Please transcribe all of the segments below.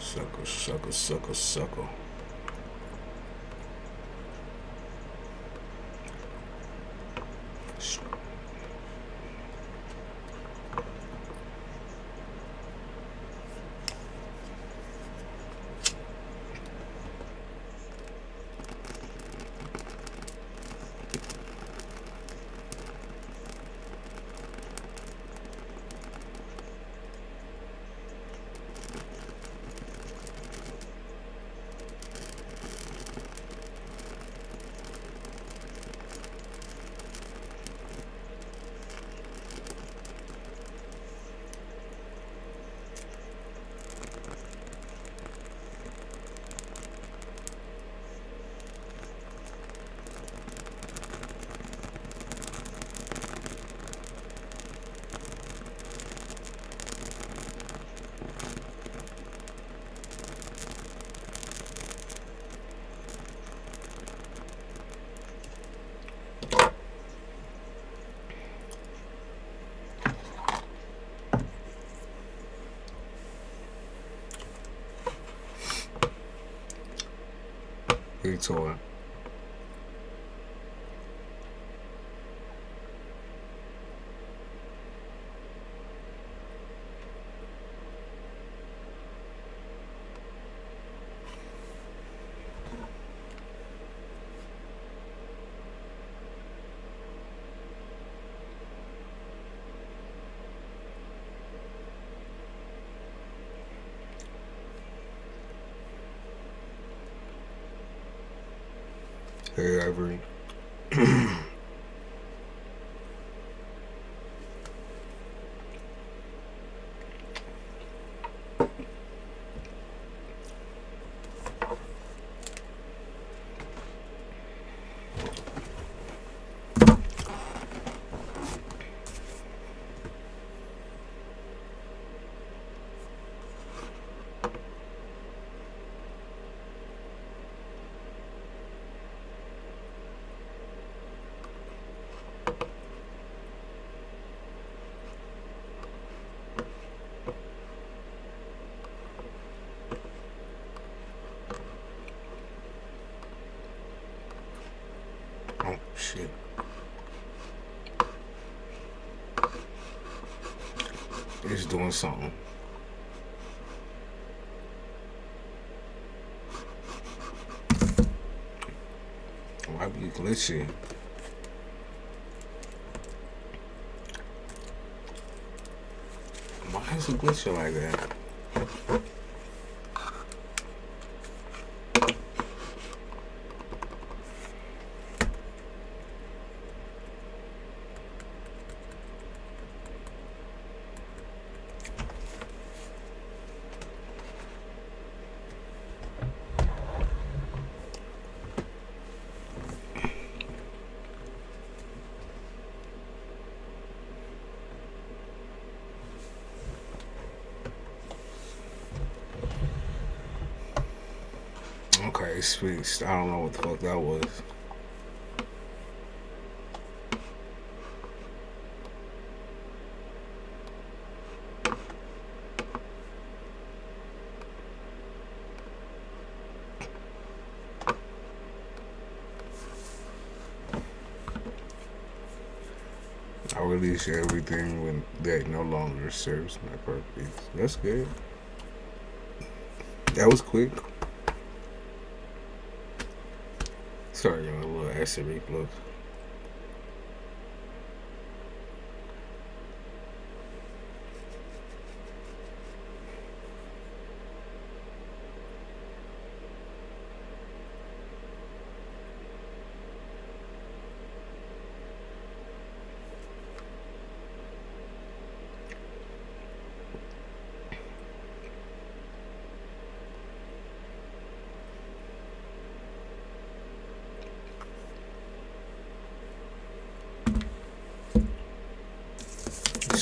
Sucker. Big toy. Hey, Ivory. Oh, shit. It's doing something. Why be glitchy? Why is it glitching like that? Okay, speaks. I don't know what the fuck that was. I release everything when that no longer serves my purpose. That's good. That was quick. Sorry, a little acid reflux.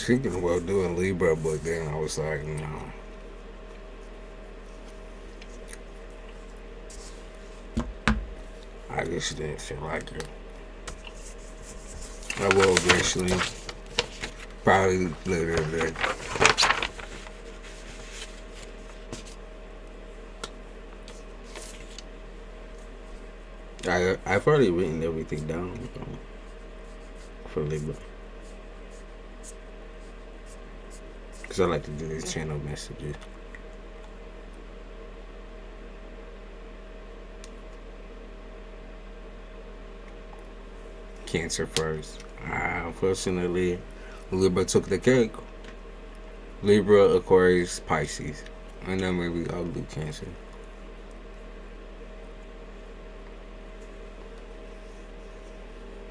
Thinking about doing Libra, but then I was like, no. I just didn't feel like it. I will eventually probably later today. I've already written everything down for Libra because I like to do these channel messages. Cancer first. Unfortunately, Libra took the cake. Libra, Aquarius, Pisces, and then maybe I'll do Cancer.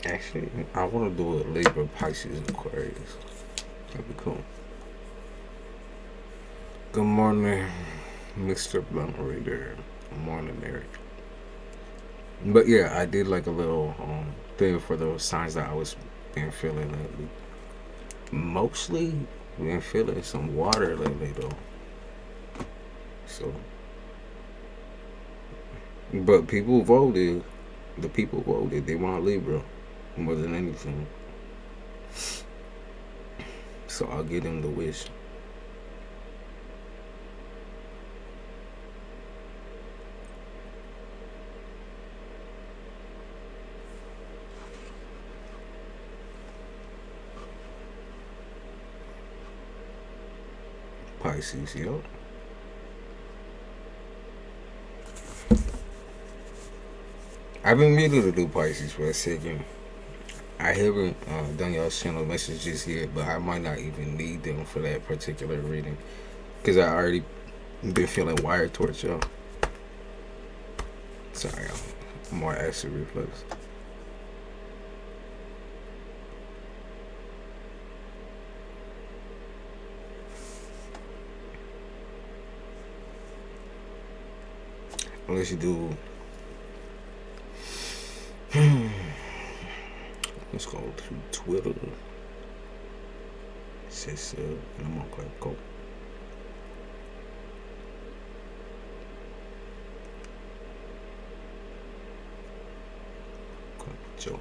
Actually, I want to do it Libra, Pisces, Aquarius. That'd be cool. Good morning, Mr. Blunt Reader. Good morning, Eric. But yeah, I did like a little thing for those signs that I was been feeling lately. Mostly been feeling some water lately though. So, but people voted. The people voted. They want Libra more than anything. So I'll give them the wish. Pisces, yo. I've been meaning to do Pisces for a second. I haven't done y'all's channel messages yet, but I might not even need them for that particular reading because I already been feeling wired towards y'all. Sorry, I'm more acid reflux. Unless you do. Let's go to Twitter. It says, and I'm gonna click go. Joe.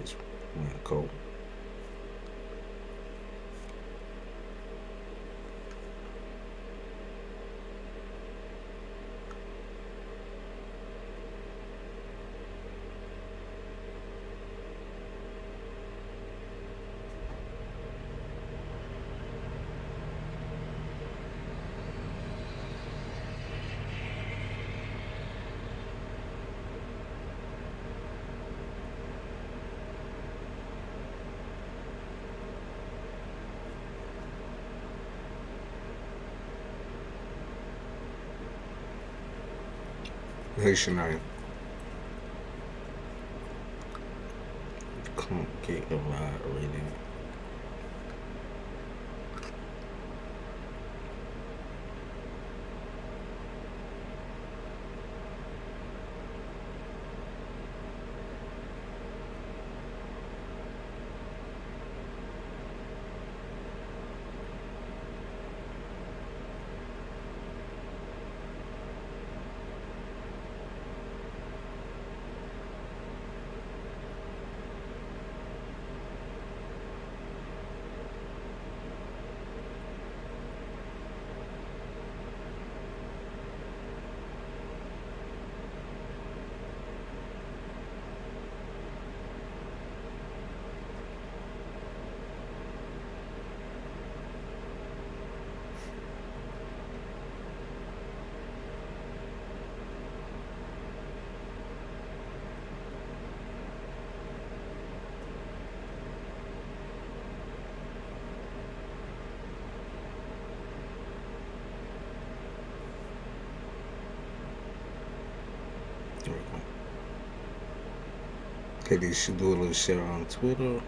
This one go. Hey, Shania. Come get a ride reading. Okay, they should do a little share on Twitter.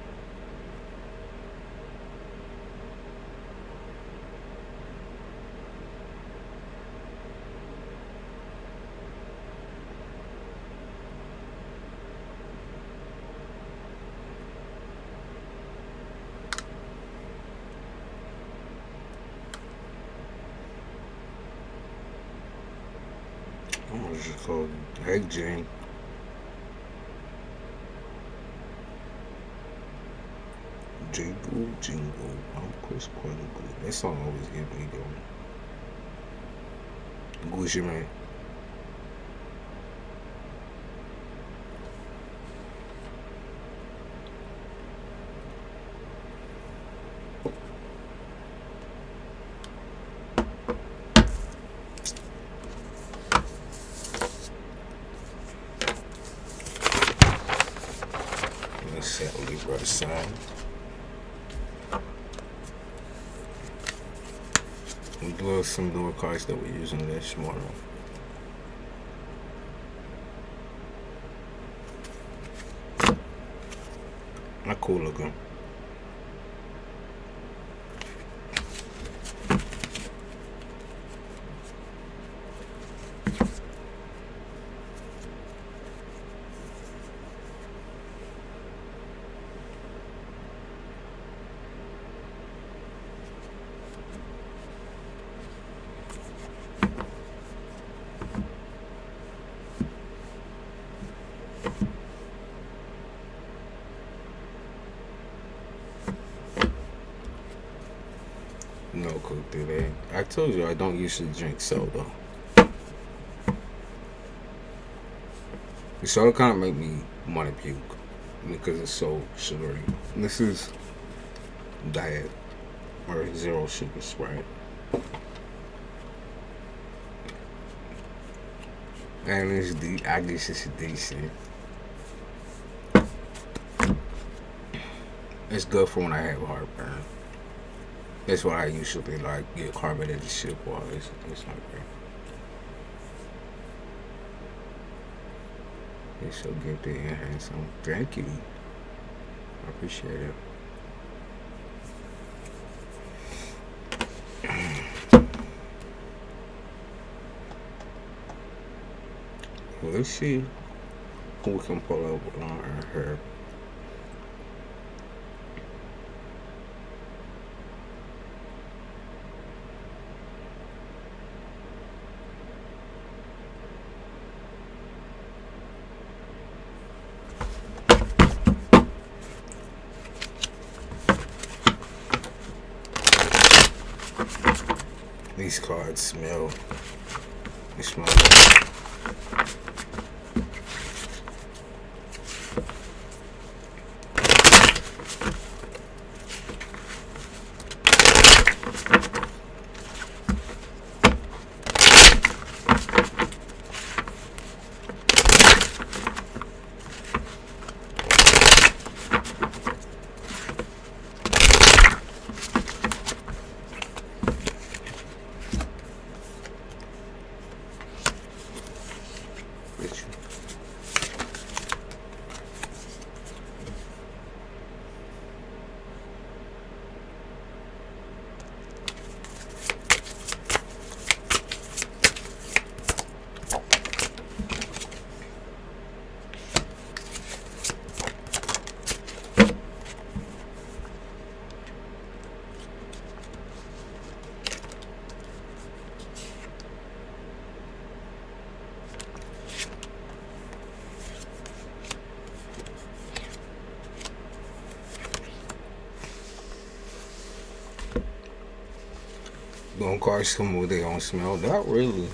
I'm gonna just call Hey Jane. Jingle, jingle, I'm Chris Quentin. That song always gets me going. Gucci man. side. We do have some newer cards that we're using this morning. Not cool looking. No, cook through that. I told you I don't usually drink soda. The soda kind of make me want to puke because it's so sugary. This is diet or zero sugar Sprite. And I guess it's decent. It's good for when I have heartburn. That's why I usually like get carbonated shit while it's not great. It's so gifted and handsome. Thank you. I appreciate it. Well, let's see who we can pull up on her. These cards smell. They smell good. Don't cards come with their own smell? Not really.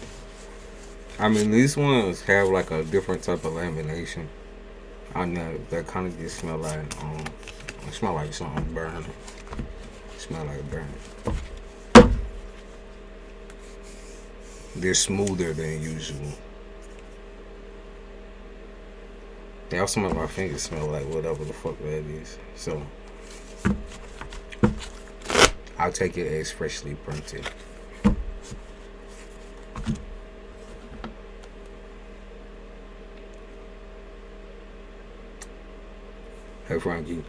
I mean, these ones have like a different type of lamination. I know that kind of just smell like it smell like something burning. Smell like burning. They're smoother than usual. They also make my fingers smell like whatever the fuck that is. So I'll take it as freshly printed. Hey Frankie.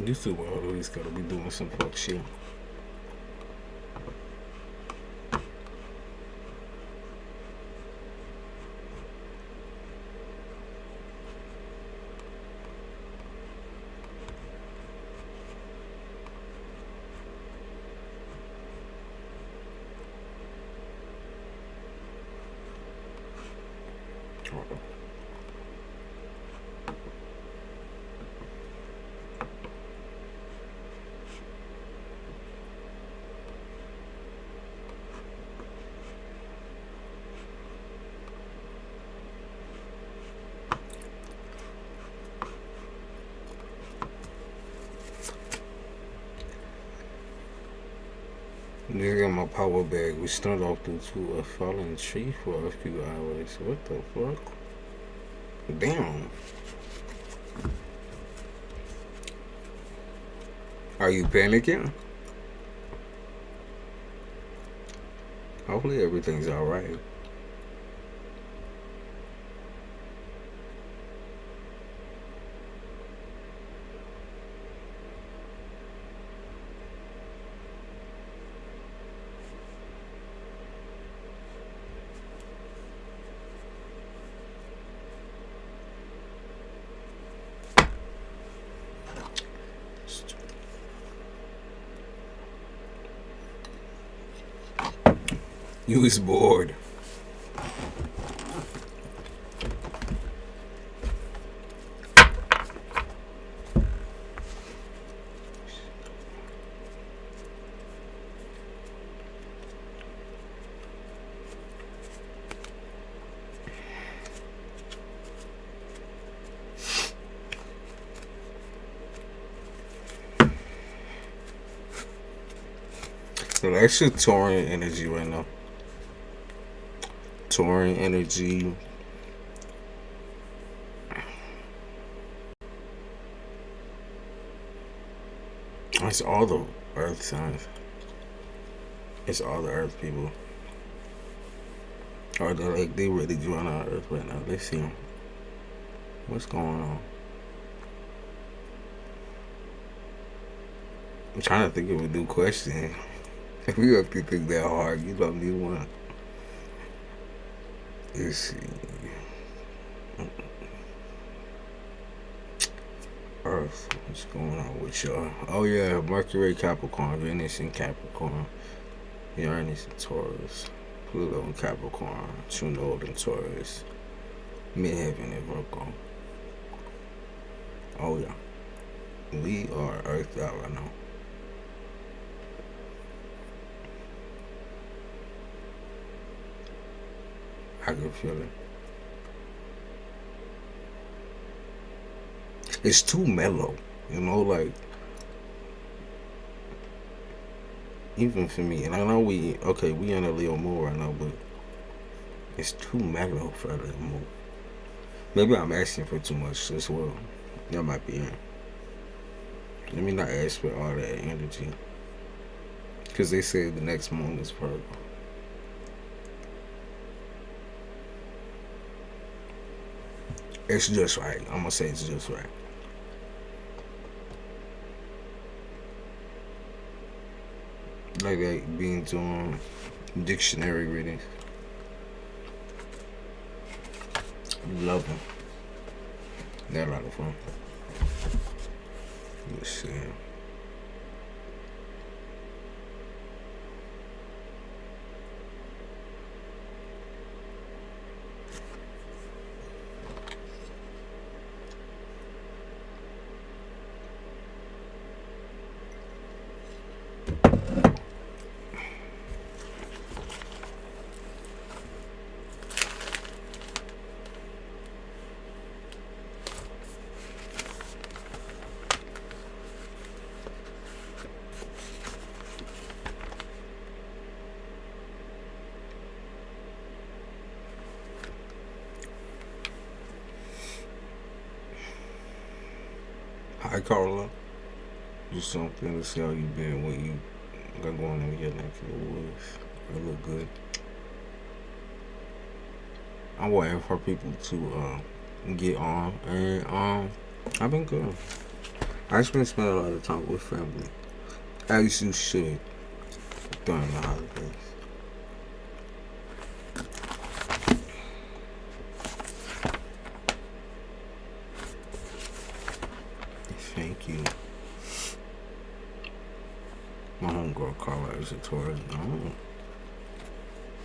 You two always gotta be doing some fuck shit. Just got my power bag. We started off due to a fallen tree for a few hours. What the fuck? Damn. Are you panicking? Hopefully everything's alright. You was bored. So that's your Taurian energy right now. Taurian energy. It's all the earth signs. It's all the earth people. Or they're like, they really join our earth right now. Let's see what's going on. I'm trying to think of a new question. If you have to think that hard, you don't need one. Let's see. Earth, what's going on with y'all? Oh yeah, Mercury Capricorn, Venus in Capricorn, Uranus in Taurus, Pluto in Capricorn, True North in Taurus, Midheaven in Virgo. Oh yeah, we are earthed out right now. I can feel it. It's too mellow, like even for me. And I know we in a Leo mood right now, but it's too mellow for a Leo mood. Maybe I'm asking for too much as well. That might be it. Let me not ask for all that energy, because they say the next moon is Virgo. It's just right. I'm gonna say it's just right. Like being doing dictionary readings. Love them. They're a lot of fun. Let's see. Hi, Carla. Just something to see how you been, what you got going on your neck of the woods. You look good. I'm waiting for people to get on, and I've been good. I spend a lot of time with family, as you should during the holidays. Thank you. My homegirl Carla is a Taurus. Oh.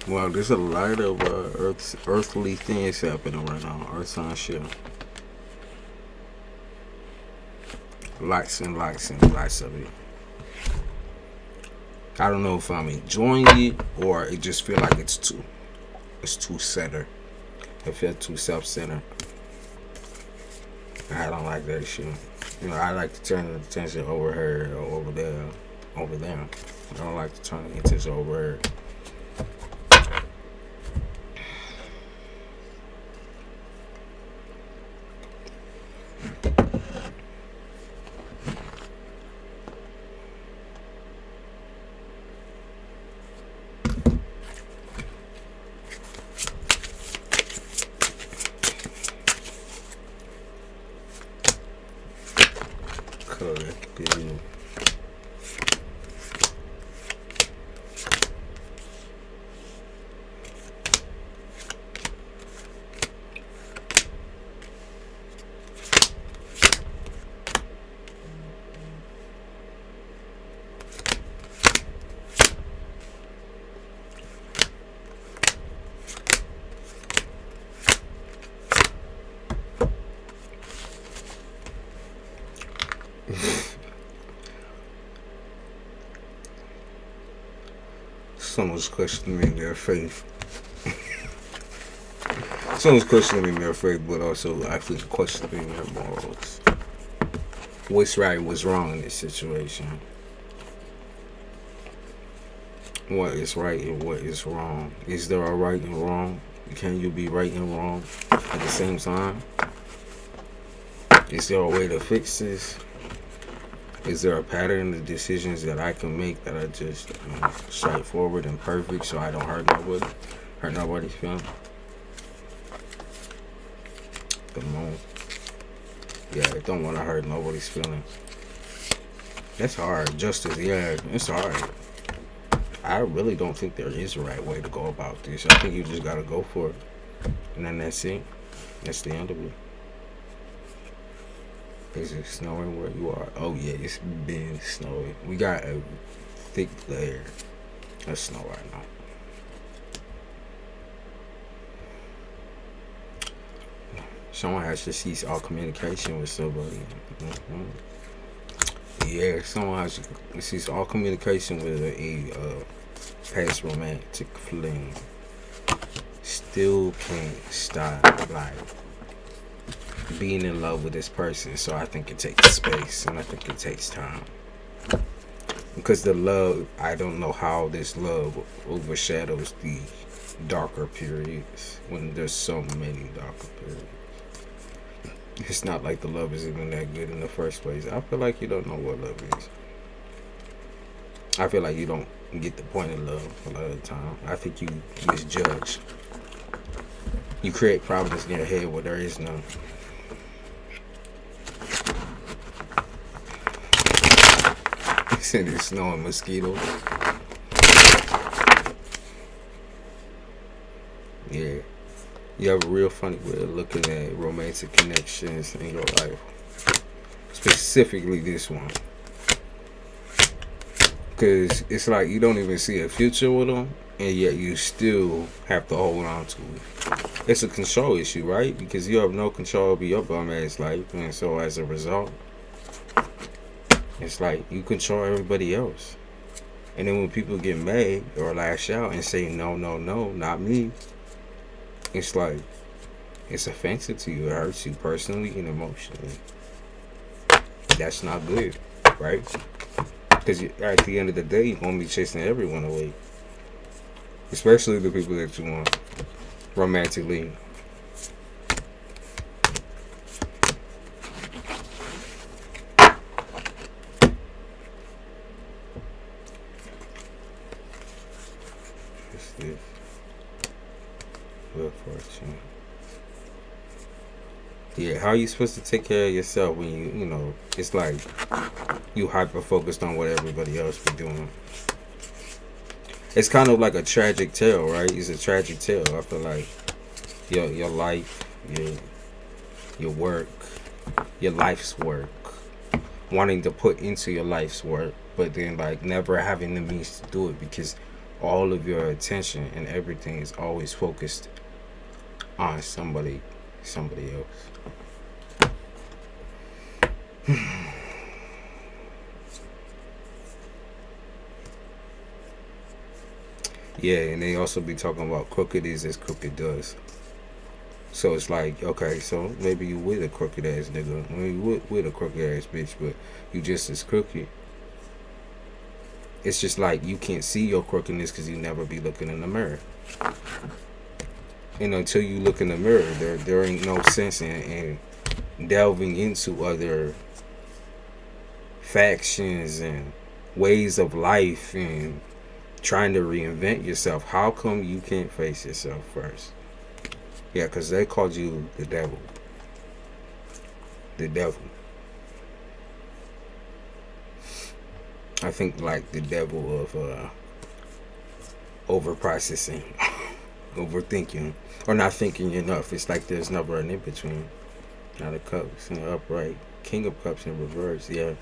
Wow, there's a lot of earthly things happening right now. Earth sign shit. Lots and lots and lots of it. I don't know if I'm enjoying it or it just feel like it's too centered. It feels too self-centered. I don't like that shit. You know, I like to turn the attention over here or over there. I don't like to turn the attention over here. Collective. Someone's questioning their faith. Someone's questioning their faith, but also actually questioning their morals. What's right, what's wrong in this situation? What is right and what is wrong? Is there a right and wrong? Can you be right and wrong at the same time? Is there a way to fix this? Is there a pattern of decisions that I can make that are just straightforward and perfect so I don't hurt nobody's feelings? The moon. Yeah, I don't want to hurt nobody's feelings. That's hard. Justice, yeah, it's hard. I really don't think there is a right way to go about this. I think you just gotta go for it. And then that's it. That's the end of it. Is it snowing where you are? Oh yeah, it's been snowing. We got a thick layer of snow right now. Someone has to cease all communication with somebody. Yeah, someone has to cease all communication with a past romantic fling. Still can't stop like being in love with this person, so I think it takes space and I think it takes time. Because the love, I don't know how this love overshadows the darker periods when there's so many darker periods. It's not like the love is even that good in the first place. I feel like you don't know what love is. I feel like you don't get the point of love a lot of the time. I think you misjudge. You create problems in your head where there is none. It's snowing mosquitoes. Yeah. You have a real funny way of looking at romantic connections in your life. Specifically this one. Because it's like you don't even see a future with them, and yet you still have to hold on to it. It's a control issue, right? Because you have no control over your bum ass life, and so as a result, it's like you control everybody else. And then when people get mad or lash out and say, no, no, no, not me, it's like, it's offensive to you. It hurts you personally and emotionally. That's not good, right? Because at the end of the day, you're going to be chasing everyone away. Especially the people that you want romantically. What's this? Good fortune. Yeah, Yeah, how are you supposed to take care of yourself when you know, it's like you hyper focused on what everybody else be doing. It's kind of like a tragic tale, right? It's a tragic tale. I feel like your life, your work, your life's work, wanting to put into your life's work, but then like never having the means to do it because all of your attention and everything is always focused on somebody else. Yeah, and they also be talking about crooked is as crooked does. So it's like, okay, so maybe you with a crooked ass nigga, maybe you with a crooked ass bitch, but you just as crooked. It's just like you can't see your crookedness because you never be looking in the mirror. And until you look in the mirror, there ain't no sense in delving into other factions and ways of life and trying to reinvent yourself. How come you can't face yourself first? Yeah, because they called you the devil. The devil. I think like the devil of over-processing, overthinking, or not thinking enough. It's like there's never an in-between. Knight of Cups in the upright. King of Cups in reverse, yeah.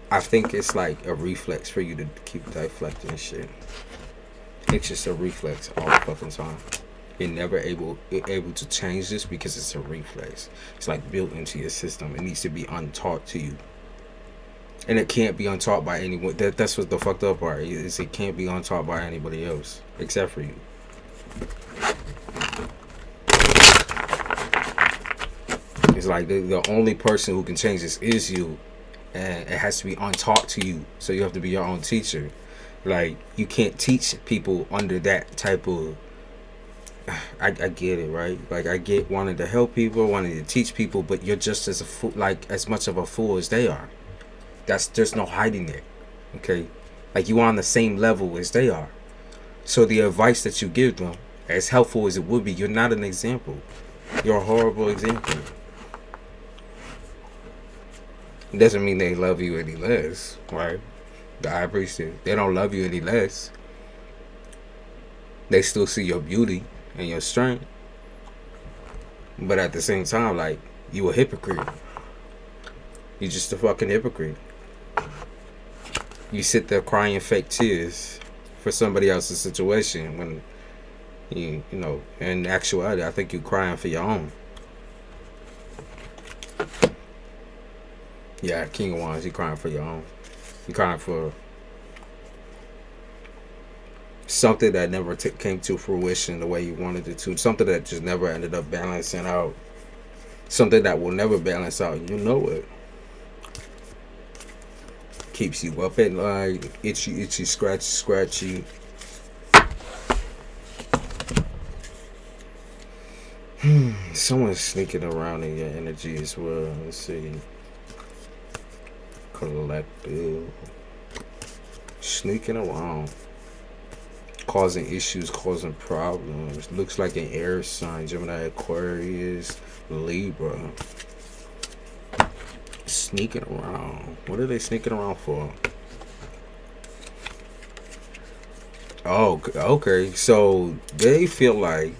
I think it's like a reflex for you to keep deflecting shit. It's just a reflex all the fucking time. You're never able to change this because it's a reflex. It's like built into your system. It needs to be untaught to you. And it can't be untaught by anyone. That's what the fucked up part is. It can't be untaught by anybody else except for you. It's like the only person who can change this is you. And it has to be untaught to you. So you have to be your own teacher. Like, you can't teach people under that type of... I get it, right? Like, I get wanting to help people, wanting to teach people, but you're just as a fool, like as much of a fool as they are. There's no hiding it. Okay? Like, you're on the same level as they are. So the advice that you give them, as helpful as it would be, you're not an example. You're a horrible example. It doesn't mean they love you any less, right? The high priestess, they don't love you any less. They still see your beauty and your strength. But at the same time, like, you a hypocrite. You just a fucking hypocrite. You sit there crying fake tears for somebody else's situation when you know, in actuality, I think you're crying for your own. Yeah, King of Wands, you crying for your own. You crying for something that never came to fruition the way you wanted it to. Something that just never ended up balancing out. Something that will never balance out. You know it. Keeps you up at night. Itchy, scratchy. Someone's sneaking around in your energy as well. Let's see. Collective. Sneaking around. Causing issues, causing problems. Looks like an air sign. Gemini, Aquarius, Libra. Sneaking around. What are they sneaking around for? Oh, okay. So they feel like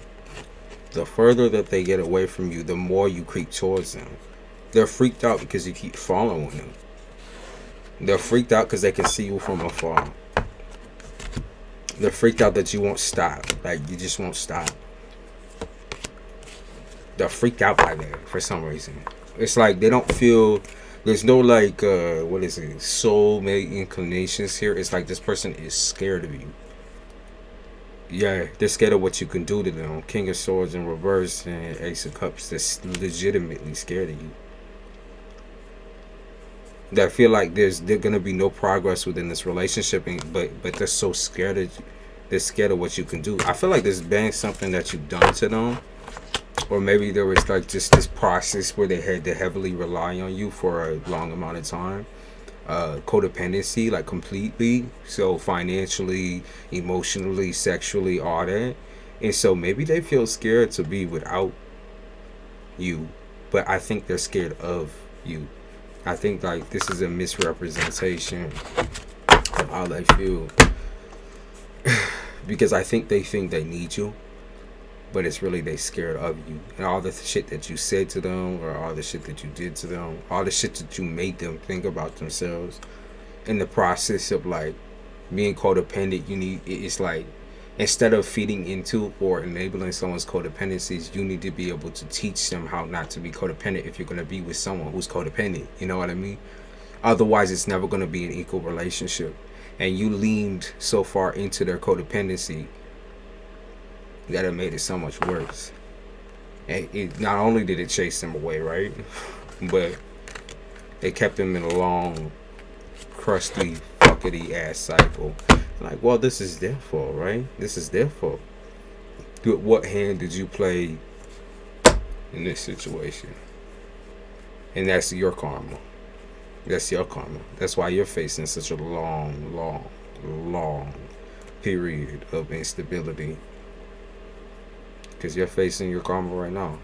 the further that they get away from you, the more you creep towards them. They're freaked out because you keep following them. They're freaked out because they can see you from afar. They're freaked out that you won't stop. Like, you just won't stop. They're freaked out by that for some reason. It's like they don't feel... There's no, like, what is it? Soulmate inclinations here. It's like this person is scared of you. Yeah, they're scared of what you can do to them. King of Swords in reverse and Ace of Cups. They're legitimately scared of you. That feel like there's gonna be no progress within this relationship, but they're so scared of you. They're scared of what you can do. I feel like there's been something that you've done to them, or maybe there was like just this process where they had to heavily rely on you for a long amount of time. Codependency, like completely. So financially, emotionally, sexually, all that. And so maybe they feel scared to be without you, but I think they're scared of you. I think like this is a misrepresentation of how they feel. Because I think they need you, but it's really they scared of you. And all the shit that you said to them, or all the shit that you did to them, all the shit that you made them think about themselves in the process of like being codependent. It's like, instead of feeding into or enabling someone's codependencies, you need to be able to teach them how not to be codependent if you're going to be with someone who's codependent. You know what I mean? Otherwise, it's never going to be an equal relationship. And you leaned so far into their codependency that it made it so much worse. And it not only did it chase them away, right? But it kept them in a long, crusty, fuckety ass cycle. Like, well, this is their fault, right? This is their fault. What hand did you play in this situation? And that's your karma. That's your karma. That's why you're facing such a long period of instability. Because you're facing your karma right now.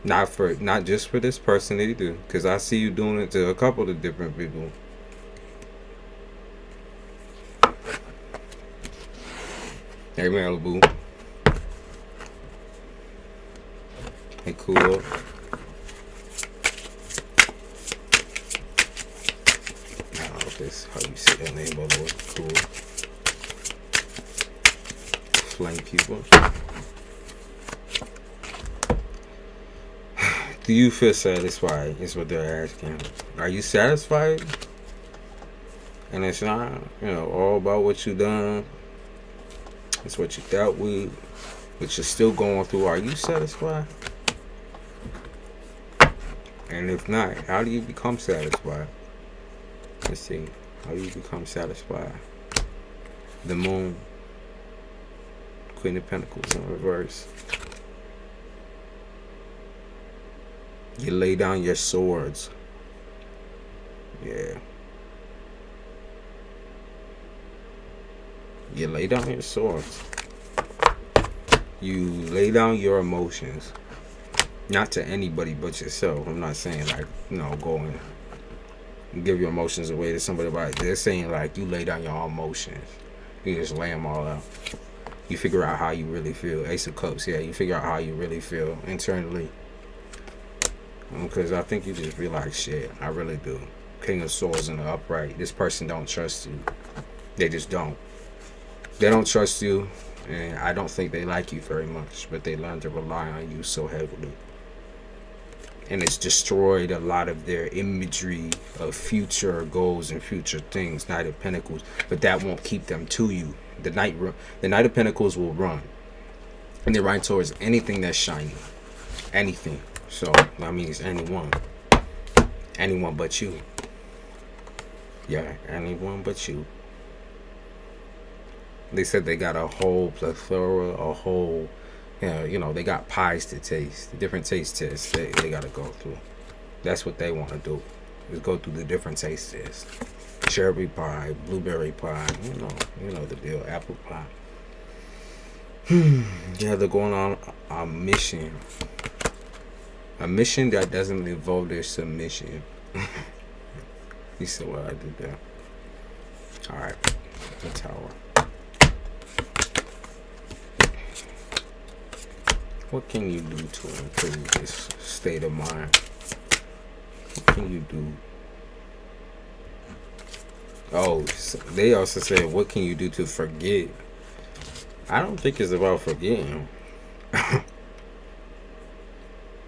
Not just for this person either. Because I see you doing it to a couple of different people. Hey, Malibu. Hey, cool up. I don't know if that's how you say that name, by the way. Cool. Flame people. Do you feel satisfied? Is what they're asking. Are you satisfied? And it's not, all about what you done. It's what you dealt with, but you're still going through. Are you satisfied? And if not, how do you become satisfied? Let's see. How do you become satisfied? The moon. Queen of Pentacles in reverse. You lay down your swords. Yeah. You lay down your swords. You lay down your emotions. Not to anybody but yourself. I'm not saying like, go and give your emotions away to somebody. But they're saying like you lay down your emotions. You just lay them all out. You figure out how you really feel. Ace of Cups, yeah. You figure out how you really feel internally. Because I think you just realize, shit, I really do. King of Swords in the upright. This person don't trust you. They just don't. They don't trust you, and I don't think they like you very much, but they learn to rely on you so heavily. And it's destroyed a lot of their imagery of future goals and future things, Knight of Pentacles, but that won't keep them to you. The Knight of Pentacles will run, and they run towards anything that's shiny. Anything. So, that means anyone. Anyone but you. Yeah, anyone but you. They said they got a whole plethora, they got pies to taste, different taste tests they got to go through. That's what they want to do, is go through the different taste tests. Cherry pie, blueberry pie, you know the deal, apple pie. Yeah, they're going on a mission. A mission that doesn't involve their submission. You see what I did there? Alright, the Tower. What can you do to improve this state of mind? What can you do? Oh, they also said, what can you do to forget? I don't think it's about forgetting.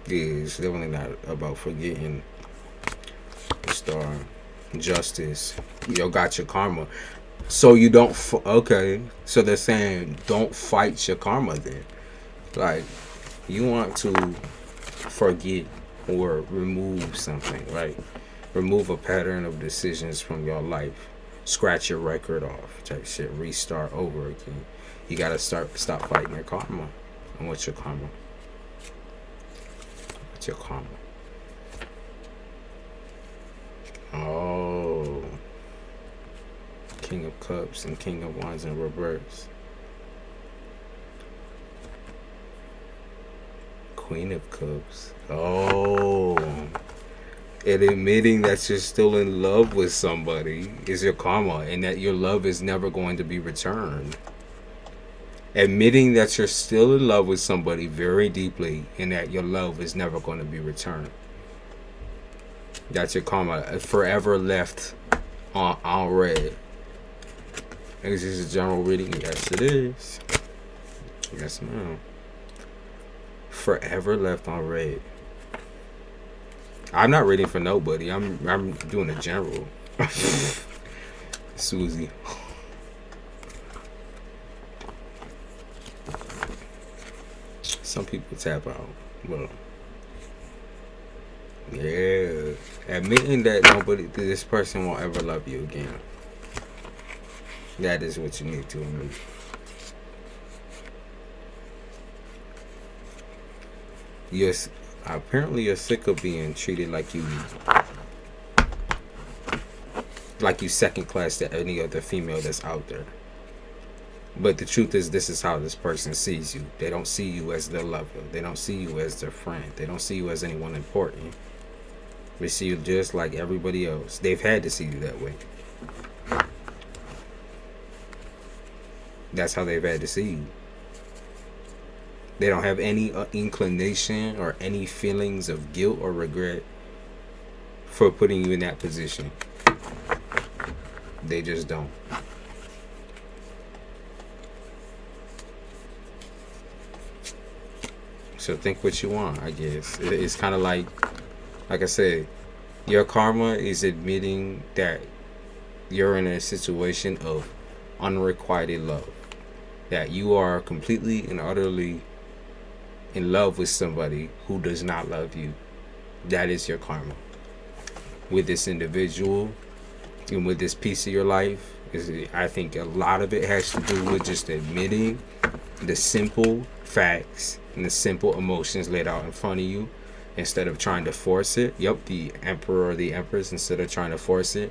It's definitely not about forgetting. The Star. Justice. You got your karma. So you don't... okay. So they're saying, don't fight your karma then. Like, you want to forget or remove something, right? Remove a pattern of decisions from your life. Scratch your record off. Type shit. Restart over again. You gotta stop fighting your karma. And what's your karma? What's your karma? Oh. King of Cups and King of Wands in reverse. Queen of Cups. Oh. And admitting that you're still in love with somebody is your karma, and that your love is never going to be returned. Admitting that you're still in love with somebody very deeply, and that your love is never going to be returned. That's your karma. Forever left on red. Is this a general reading? Yes, it is. Yes, ma'am. Forever left on red. I'm not reading for nobody. I'm doing a general. Susie. Some people tap out. Well, yeah. Admitting that this person won't ever love you again. That is what you need to admit. Yes. Apparently you're sick of being treated like you second class to any other female that's out there. But the truth is, this is how this person sees you. They don't see you as their lover. They don't see you as their friend. They don't see you as anyone important. They see you just like everybody else. They've had to see you that way. That's how they've had to see you. They don't have any inclination or any feelings of guilt or regret for putting you in that position. They just don't. So think what you want, I guess. It's kind of like I said, your karma is admitting that you're in a situation of unrequited love. That you are completely and utterly in love with somebody who does not love you. That is your karma. With this individual and with this piece of your life, I think a lot of it has to do with just admitting the simple facts and the simple emotions laid out in front of you instead of trying to force it. Yep, the emperor or the empress, instead of trying to force it.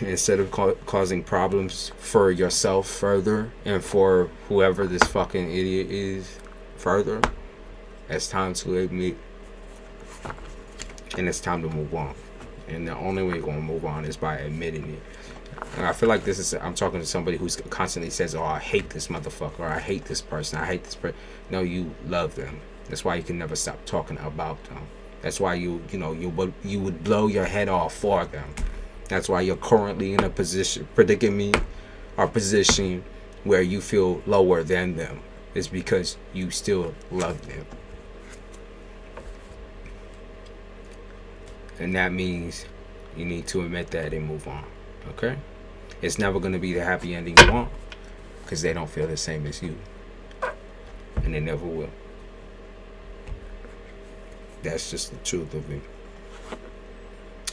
Instead of causing problems for yourself further and for whoever this fucking idiot is further, it's time to admit, and it's time to move on. And the only way you're going to move on is by admitting it. And I feel like I'm talking to somebody who's constantly says, oh, I hate this motherfucker, or I hate this person, I hate this person. No, you love them. That's why you can never stop talking about them. That's why you would blow your head off for them. That's why you're currently in a predicament or position where you feel lower than them. It's because you still love them. And that means you need to admit that and move on. Okay? It's never going to be the happy ending you want because they don't feel the same as you. And they never will. That's just the truth of it.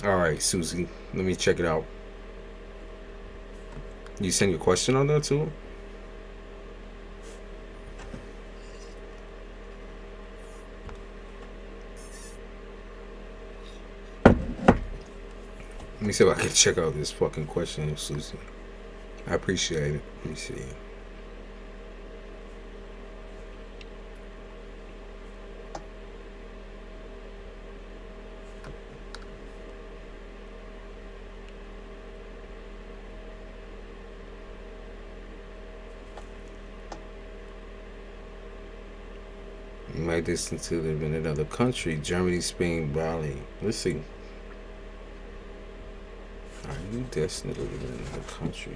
Alright, Susie. Let me check it out. You send your question on that too? Let me see if I can check out this fucking question, Susie. I appreciate it. Let me see. You might distance to live in another country. Germany, Spain, Bali. Let's see. Are you destined to live in another country?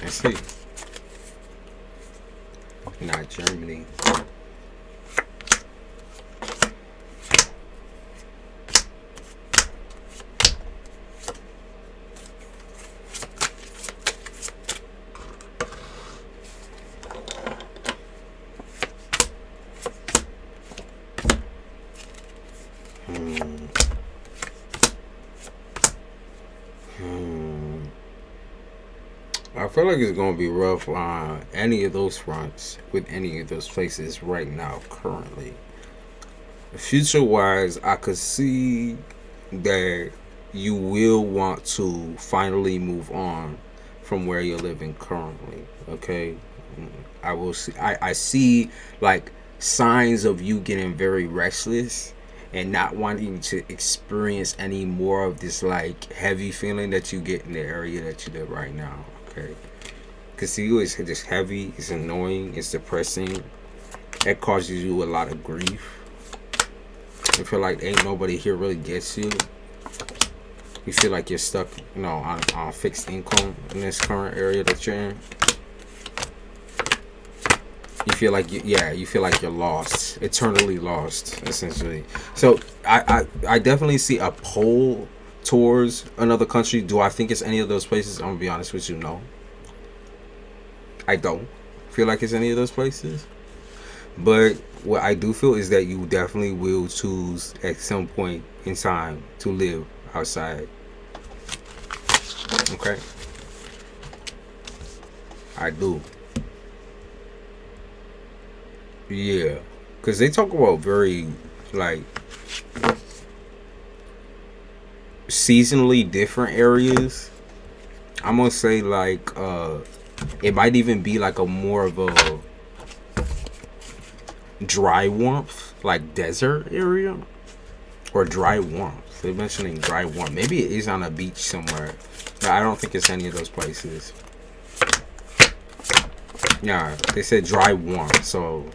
I see. Not Germany. I feel like it's going to be rough on any of those fronts with any of those places right now, currently. Future wise, I could see that you will want to finally move on from where you're living currently. Okay, I will see. I see like signs of you getting very restless and not wanting to experience any more of this like heavy feeling that you get in the area that you live right now. Okay, because you is just heavy. It's annoying. It's depressing. It causes you a lot of grief. You feel like ain't nobody here really gets you. You feel like you're stuck, on fixed income in this current area that you're in. You feel like you feel like you're lost, eternally lost, essentially. So I definitely see a pull towards another country. Do I think it's any of those places? I'm gonna be honest with you, no. I don't feel like it's any of those places. But what I do feel is that you definitely will choose at some point in time to live outside. Okay? I do. Yeah. Because they talk about very, like, seasonally different areas. I'm going to say, like, it might even be like a more of a dry warmth, like desert area, or dry warmth. They're mentioning dry warmth. Maybe it is on a beach somewhere, but I don't think it's any of those places. Yeah, they said dry warmth, so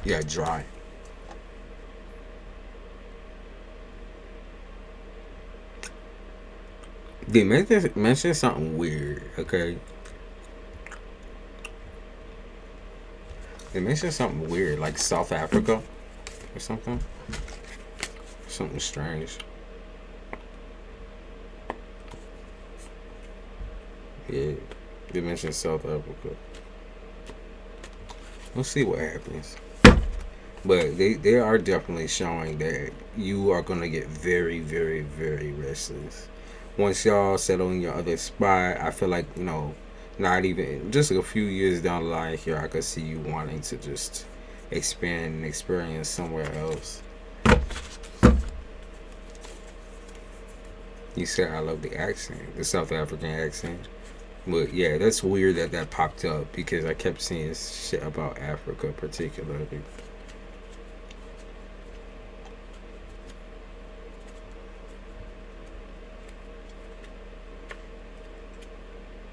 yeah, dry. They mention something weird. Okay, they mentioned something weird, like South Africa or something. Something strange. Yeah, they mentioned South Africa. We'll see what happens. But they are definitely showing that you are going to get very, very, very restless. Once y'all settle in your other spot, I feel like, not even just a few years down the line here, I could see you wanting to just expand and experience somewhere else. You said I love the accent, the South African accent. But yeah, that's weird that popped up because I kept seeing shit about Africa particularly.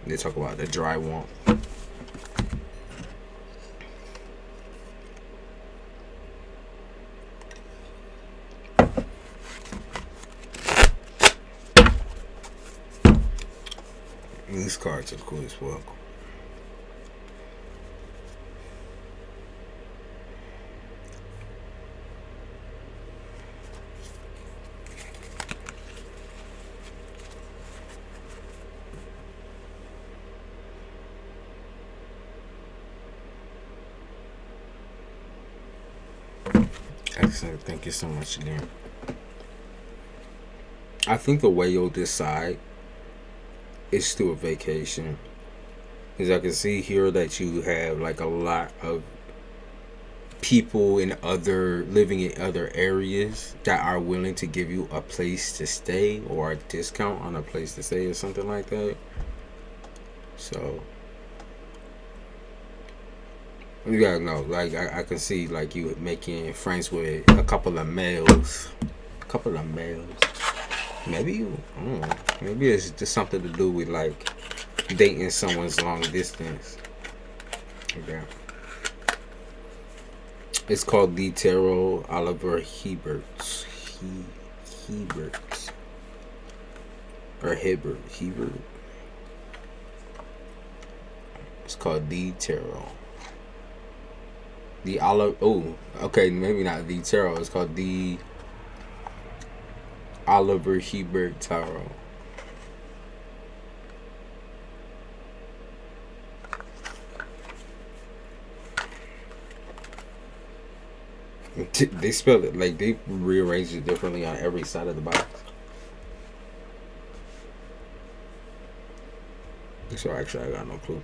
They talk about the dry warmth. These cards are cool as well. Excellent. Thank you so much again. I think the way you'll decide is through a vacation. Because I can see here that you have like a lot of people living in other areas that are willing to give you a place to stay or a discount on a place to stay or something like that. So you gotta know, like I can see like you making friends with a couple of males. Maybe I don't know. Maybe it's just something to do with like dating someone's long distance. Okay. It's called the Tarot Oliver Hebert. Hebert. Or Hebert. It's called the Tarot. The Oliver. Oh, okay. Maybe not the Tarot. It's called the Oliver Hebert Tarot. They spell it like they rearranged it differently on every side of the box. So actually, I got no clue.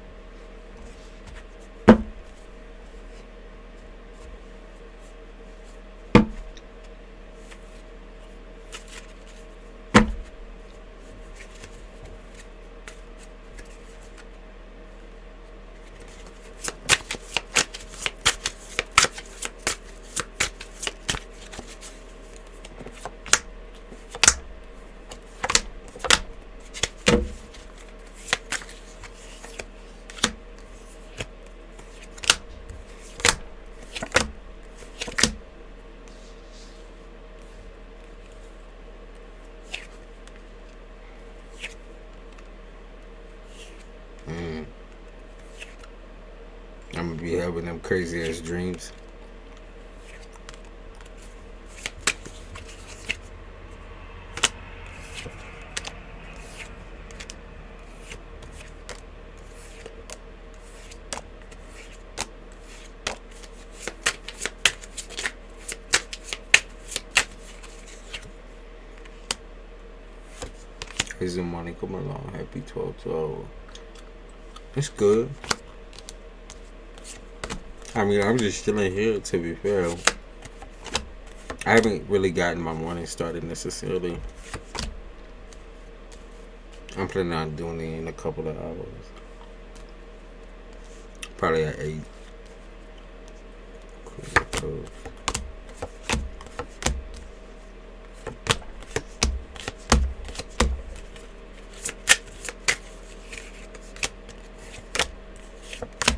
having them crazy ass dreams. Here's the money coming along. Happy 12/12. It's good. I mean, I'm just chilling here, to be fair. I haven't really gotten my morning started necessarily. I'm planning on doing it in a couple of hours. Probably at 8. Cool.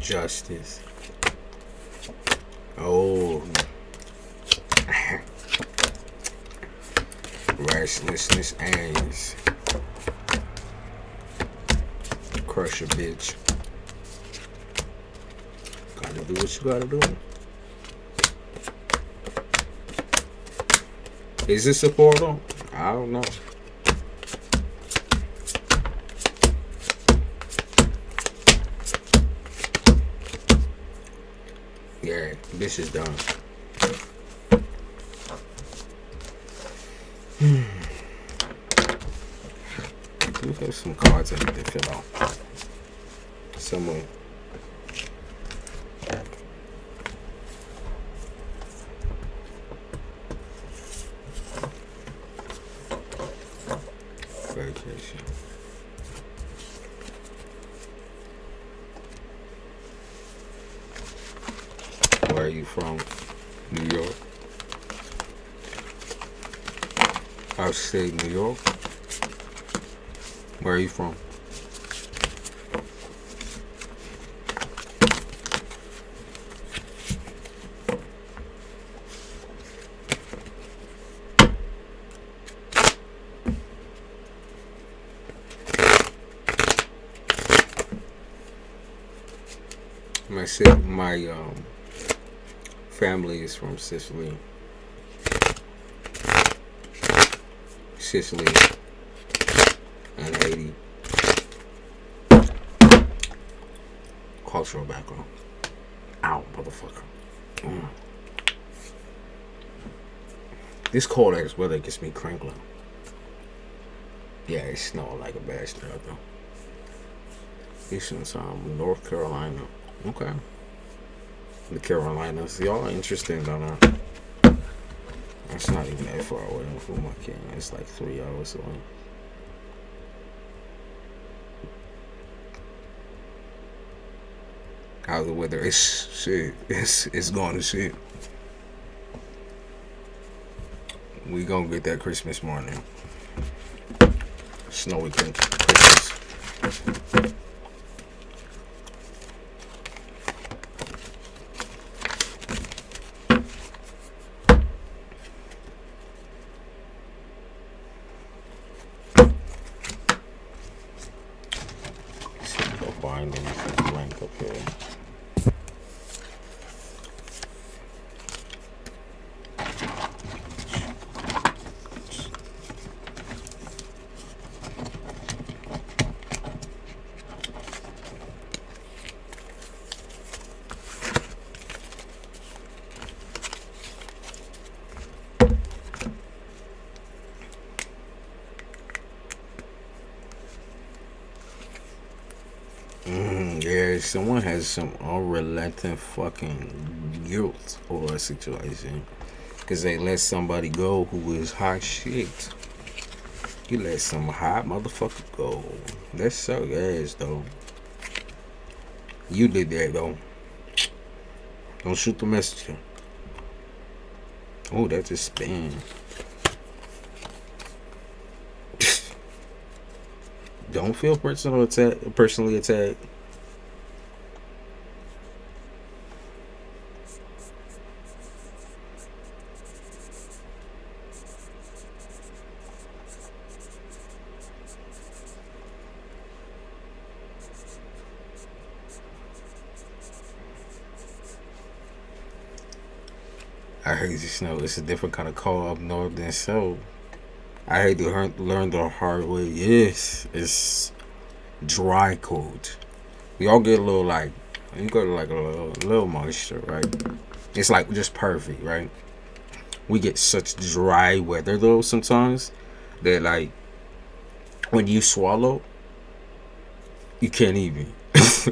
Justice. Oh. Restlessness, Aries. Crush a bitch. Gotta do what you gotta do. Is this a portal? I don't know. Yeah, this is done. I do have some cards I need to fill out. Somewhere. Vacation. Where are you from? New York. Upstate New York. Where are you from? My family is from Sicily. And Haiti. Cultural background. Ow, motherfucker. This cold ass weather gets me crinkling. Yeah, it's snowing like a bastard out there. Eastern time, North Carolina. Okay. The Carolinas. Y'all are interesting, don't know. It's not even that far away from my king. It's like 3 hours away. How's the weather? It's shit. It's going to shit. We gonna get that Christmas morning. Snowy Christmas. Finding a blank up here. Yeah, someone has some unrelenting fucking guilt over a situation because they let somebody go who is hot shit. You let some hot motherfucker go. That suck ass though. You did that though. Don't shoot the messenger. Oh, that's a spin. Don't feel personally attacked. I hate the snow. It's a different kind of cold up north than so. I hate to learn the hard way. Yes, it's dry cold. We all get a little like you got like a little moisture, right? It's like just perfect, right? We get such dry weather though sometimes that like when you swallow, you can't even.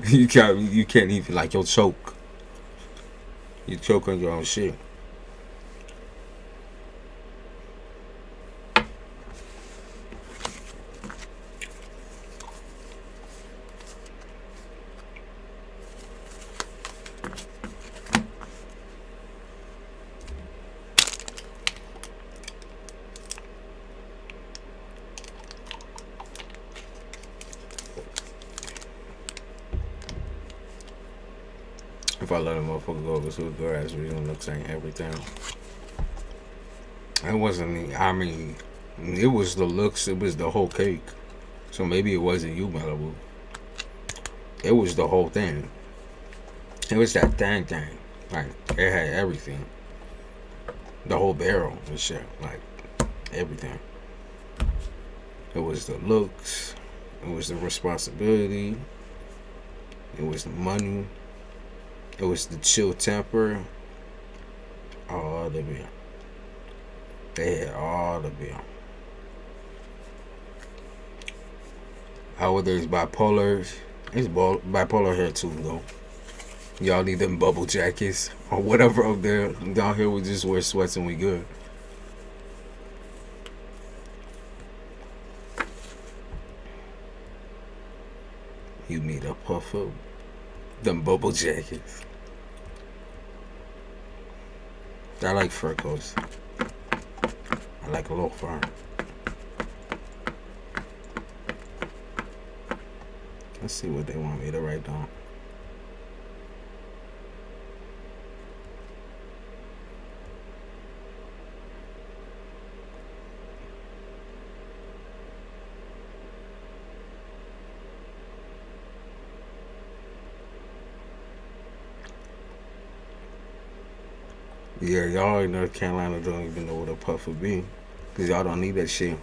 You can't even like you'll choke. You choke on your own shit. If I let a motherfucker go over to a good ass reason, looks like everything. It wasn't me. I mean, it was the looks. It was the whole cake. So maybe it wasn't you, Malibu. It was the whole thing. It was that thing. Like it had everything. The whole barrel and shit. Like everything. It was the looks. It was the responsibility. It was the money. It was the chill temper. All the bill. They had all the bill. How there's bipolar. It's bipolar here too, though. Y'all need them bubble jackets or whatever up there. Down here, we just wear sweats and we good. You need a puff up. Them bubble jackets. I like fur coats. I like a little fur. Let's see what they want me to write down. Yeah, y'all in North Carolina don't even know what a puff would be. Because y'all don't need that shit.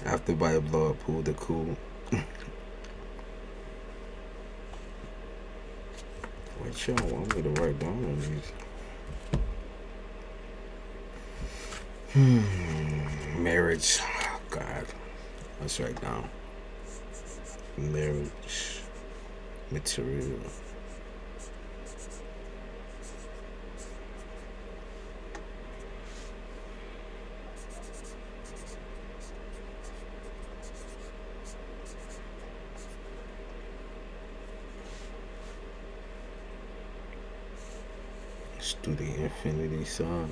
After by a blow up pool, the cool. What y'all want me to write down on these? Marriage. Oh, God. Let's write down. Marriage. Material. Let's do the infinity sign.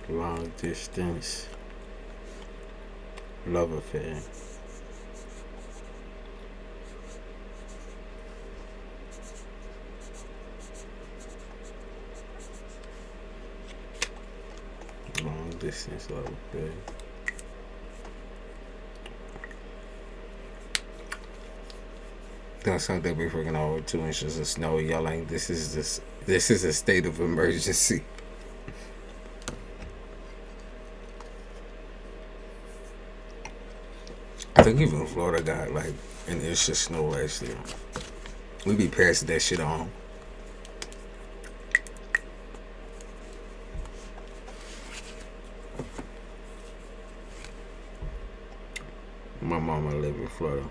Long distance love affair. Long distance love affair. That's something we freaking over 2 inches of snow. Y'all like this is a state of emergency. I think even Florida got like an inch of snow last year. We be passing that shit on. My mama live in Florida.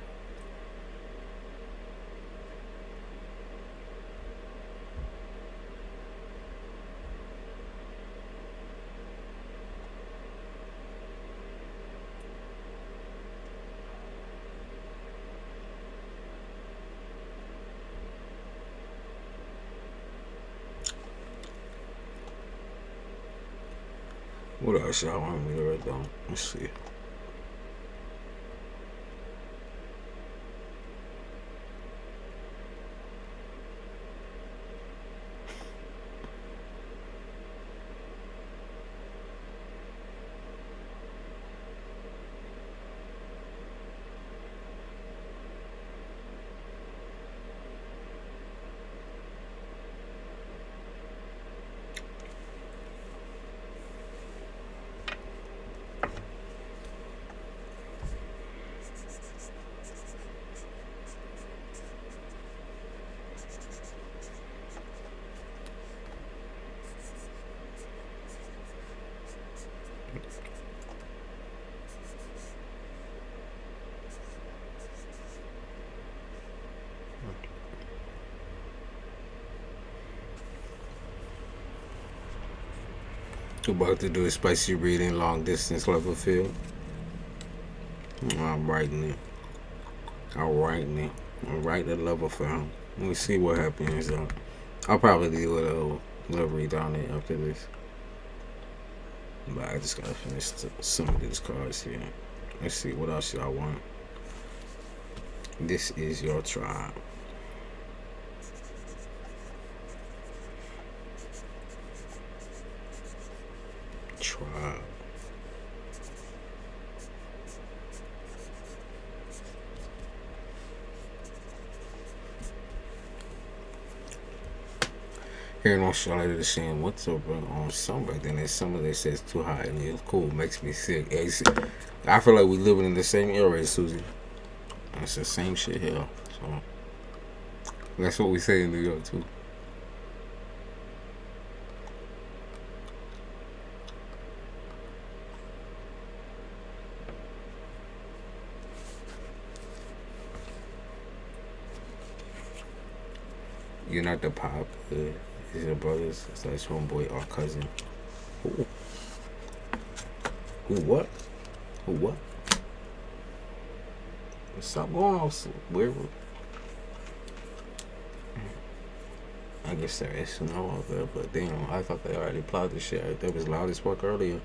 What else y'all want me to write down? Let's see. About to do a spicy reading, long distance level field. I'm writing it. I'm writing it. I'm writing the level for him. Let me see what happens. I'll probably do a little read on it after this. But I just gotta finish some of these cards here. Let's see what else y'all want. This is your tribe. Tribe. Here in Australia, they're saying what's up on some, but then there's some of that says too high and it's cool, makes me sick. I feel like we living in the same era, Susie. It's the same shit here. So that's what we say in New York too. You're not the pop. Is your brothers / homeboy or cousin? Who? Who what? Who what? Stop going off weird. I guess there is snow out there, but damn, I thought they already plowed this shit. That was loud as fuck earlier.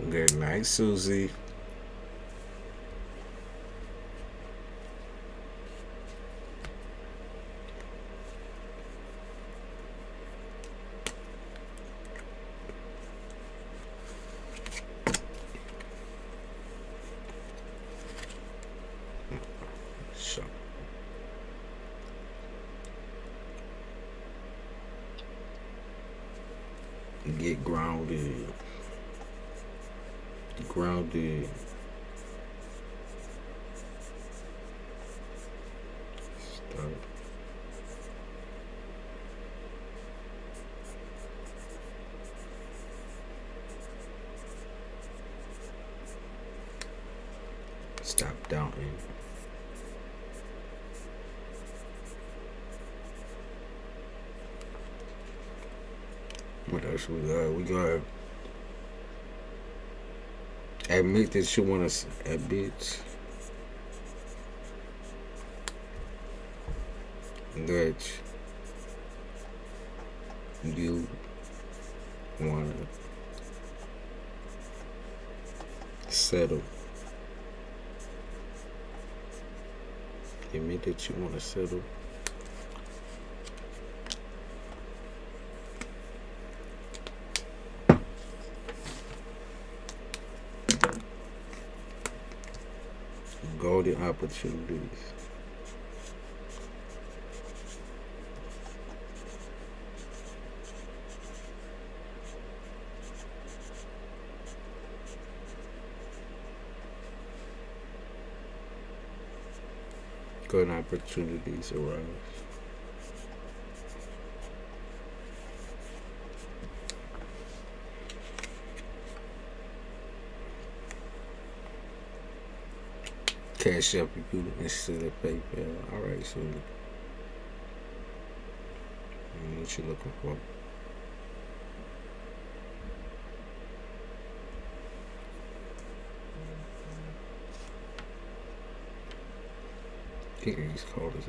Good night, Susie. Get grounded. Grounded. Start. Stop doubting. What else we got? We got admit that you want to admit that you want to settle. Admit that you want to settle. Golden opportunities. Good opportunities arise. CASHAPP you instead of PayPal. Alright, so what you looking for? These colors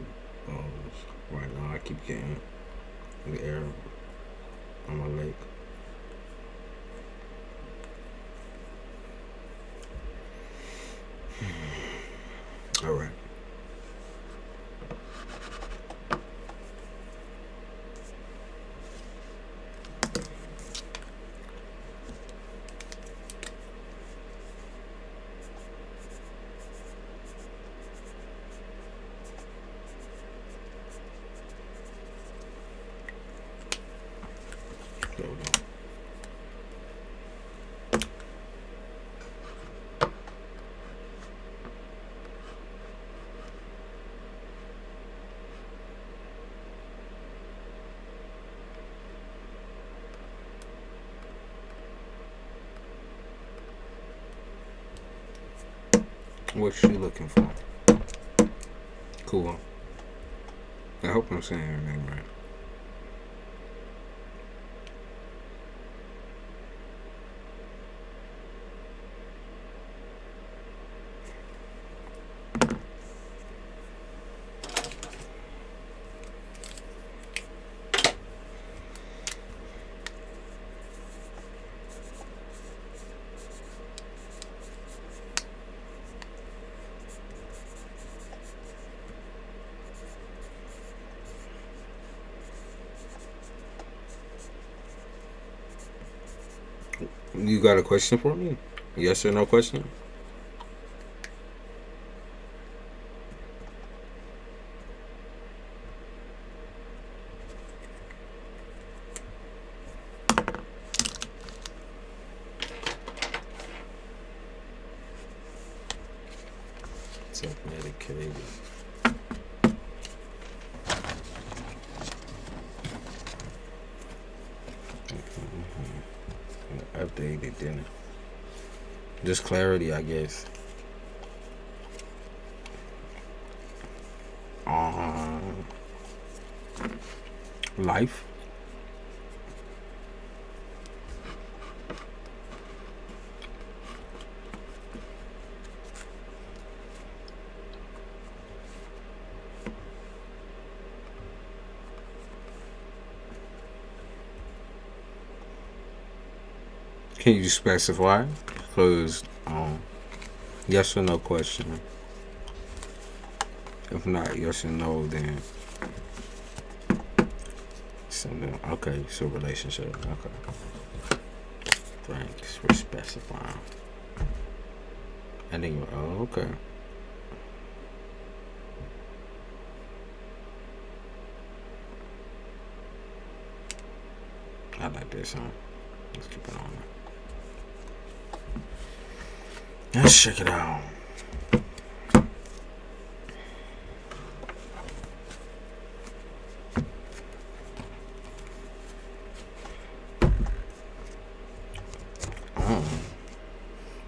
right now I keep getting the air on my lake. All right. There we go. What you looking for? Cool. I hope I'm saying everything right. You got a question for me? Yes or no question? Self-medicated. Updated, didn't it? Just clarity, I guess. Life. Can you specify? Because yes or no question. If not yes or no, then something. Okay, so relationship. Okay. Thanks for specifying. And then you. Oh, okay. I like this, huh? Let's keep it on. Let's check it out.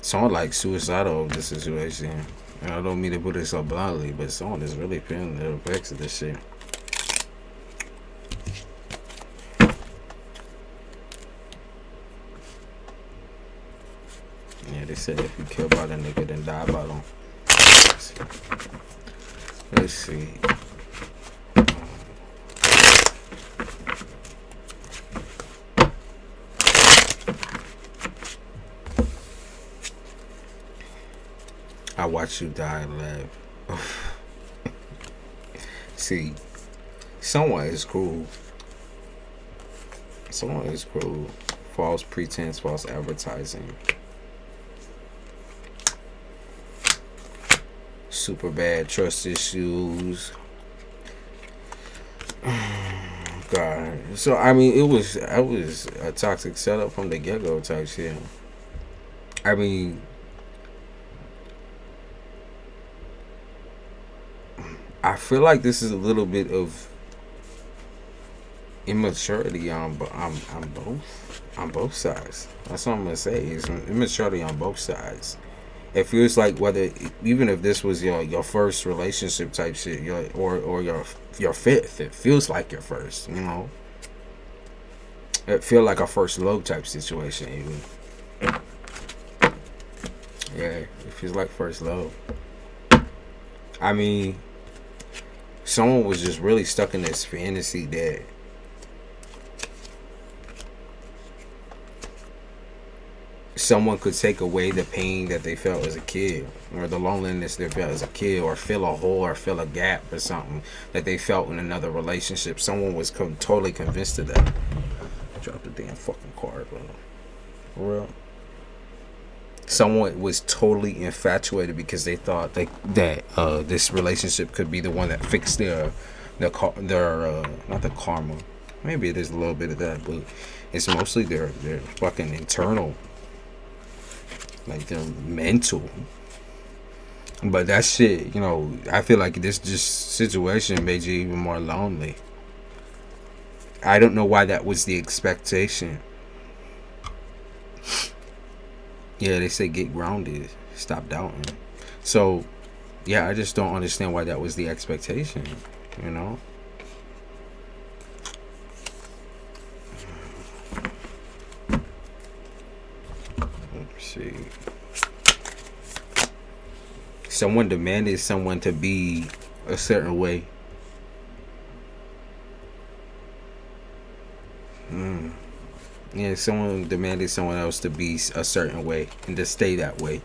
Someone like suicidal of this situation. And I don't mean to put it so bluntly, but someone is really feeling the effects of this shit. Yeah, they said if you kill about a nigga, then die about him. Let's see. I watch you die and laugh. See, someone is cruel. Someone is cruel. False pretense, false advertising. Super bad trust issues. God. So I mean, it was a toxic setup from the get-go type shit. I mean, I feel like this is a little bit of immaturity on both sides. That's what I'm gonna say. It's immaturity on both sides. It feels like whether even if this was your first relationship type shit, or your fifth, it feels like your first. You know, it feels like a first love type situation. Even. Yeah, it feels like first love. I mean, someone was just really stuck in this fantasy that someone could take away the pain that they felt as a kid, or the loneliness they felt as a kid, or fill a hole or fill a gap or something that they felt in another relationship. Someone was totally convinced of that. Drop the damn fucking card, bro. For real. Someone was totally infatuated because they thought that this relationship could be the one that fixed their not the karma. Maybe it is a little bit of that, but it's mostly their fucking internal, like their mental. But that shit, I feel like this just situation made you even more lonely. I don't know why that was the expectation. Yeah, they say get grounded, stop doubting. So, yeah, I just don't understand why that was the expectation, Let's see. Someone demanded someone to be a certain way. Yeah, someone demanded someone else to be a certain way and to stay that way.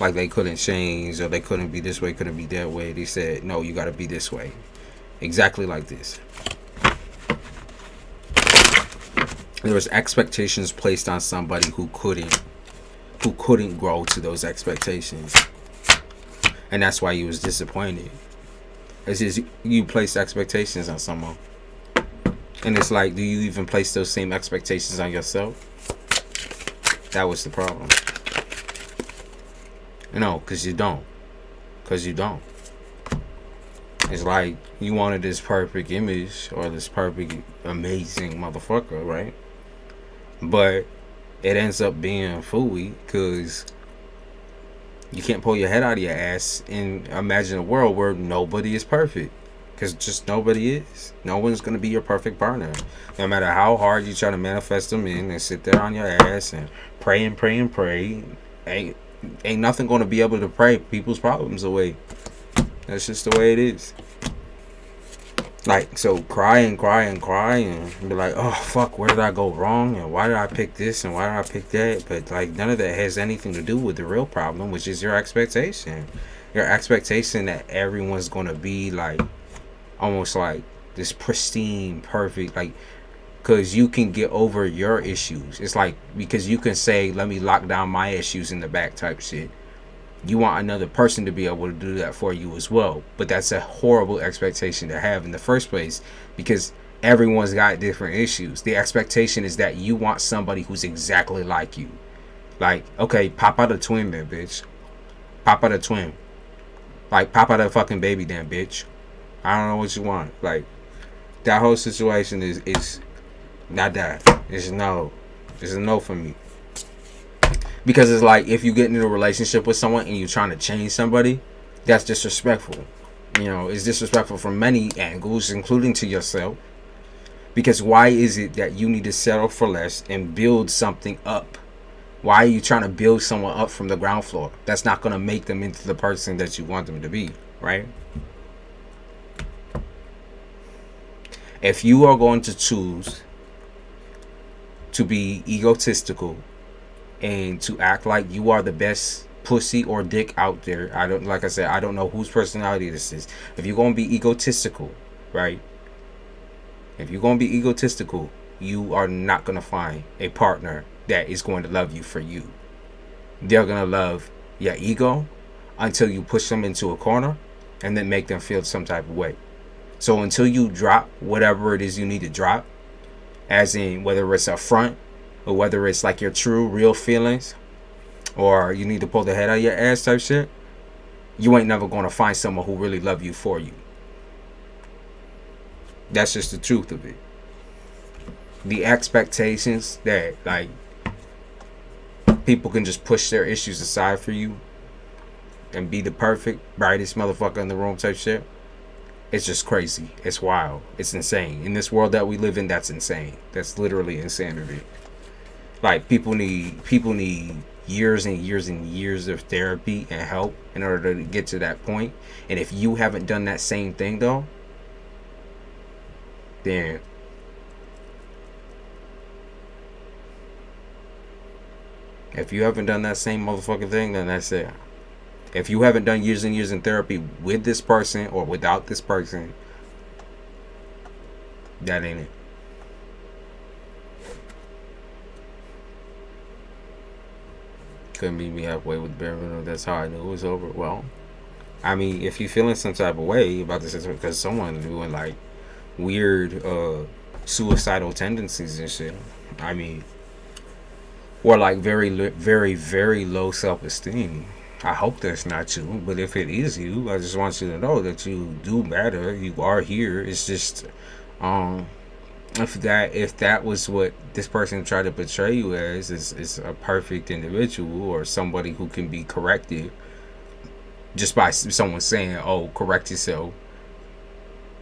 Like they couldn't change, or they couldn't be this way, couldn't be that way. They said, no, you got to be this way. Exactly like this. There was expectations placed on somebody who couldn't grow to those expectations. And that's why he was disappointed. It's just you place expectations on someone. And it's like, do you even place those same expectations on yourself? That was the problem. Because you don't. It's like you wanted this perfect image or this perfect, amazing motherfucker, right? But it ends up being fooey because you can't pull your head out of your ass and imagine a world where nobody is perfect. Because just nobody is. No one's going to be your perfect partner. No matter how hard you try to manifest them in and sit there on your ass and pray and pray and pray. Ain't nothing going to be able to pray people's problems away. That's just the way it is. Like, so cry and be like, oh, fuck, where did I go wrong? And why did I pick this and why did I pick that? But, like, none of that has anything to do with the real problem, which is your expectation. Your expectation that everyone's going to be, like, almost like this pristine, perfect, like, because you can get over your issues. It's like, because you can say, let me lock down my issues in the back type shit. You want another person to be able to do that for you as well. But that's a horrible expectation to have in the first place, because everyone's got different issues. The expectation is that you want somebody who's exactly like you. Like, okay, pop out a twin then, bitch. Pop out a twin. Like, pop out a fucking baby then, bitch. I don't know what you want. Like, that whole situation is not that. It's a no for me. Because it's like, if you get into a relationship with someone and you're trying to change somebody, that's disrespectful. It's disrespectful from many angles, including to yourself. Because why is it that you need to settle for less and build something up? Why are you trying to build someone up from the ground floor? That's not going to make them into the person that you want them to be, right? If you are going to choose to be egotistical and to act like you are the best pussy or dick out there, I don't know whose personality this is. If you're going to be egotistical, right? If you're going to be egotistical, you are not going to find a partner that is going to love you for you. They're going to love your ego until you push them into a corner and then make them feel some type of way. So until you drop whatever it is you need to drop, as in whether it's a front or whether it's like your true, real feelings, or you need to pull the head out of your ass type shit, you ain't never going to find someone who really love you for you. That's just the truth of it. The expectations that, like, people can just push their issues aside for you and be the perfect, brightest motherfucker in the room type shit, it's just crazy. It's wild. It's insane. In this world that we live in, that's insane. That's literally insanity. Like, people need years and years and years of therapy and help in order to get to that point. And if you haven't done that same thing, though, then If you haven't done that same motherfucking thing, then that's it. If you haven't done years and years in therapy with this person or without this person, that ain't it. Couldn't meet me halfway with bare minimum. That's how I knew it was over. Well, I mean, if you're feeling some type of way about this, because someone doing like weird suicidal tendencies and shit. I mean, or like very low self-esteem. I hope that's not you, but if it is you, I just want you to know that you do matter. You are here. It's just, um, if that was what this person tried to portray you as, is a perfect individual or somebody who can be corrected just by someone saying, "Oh, correct yourself."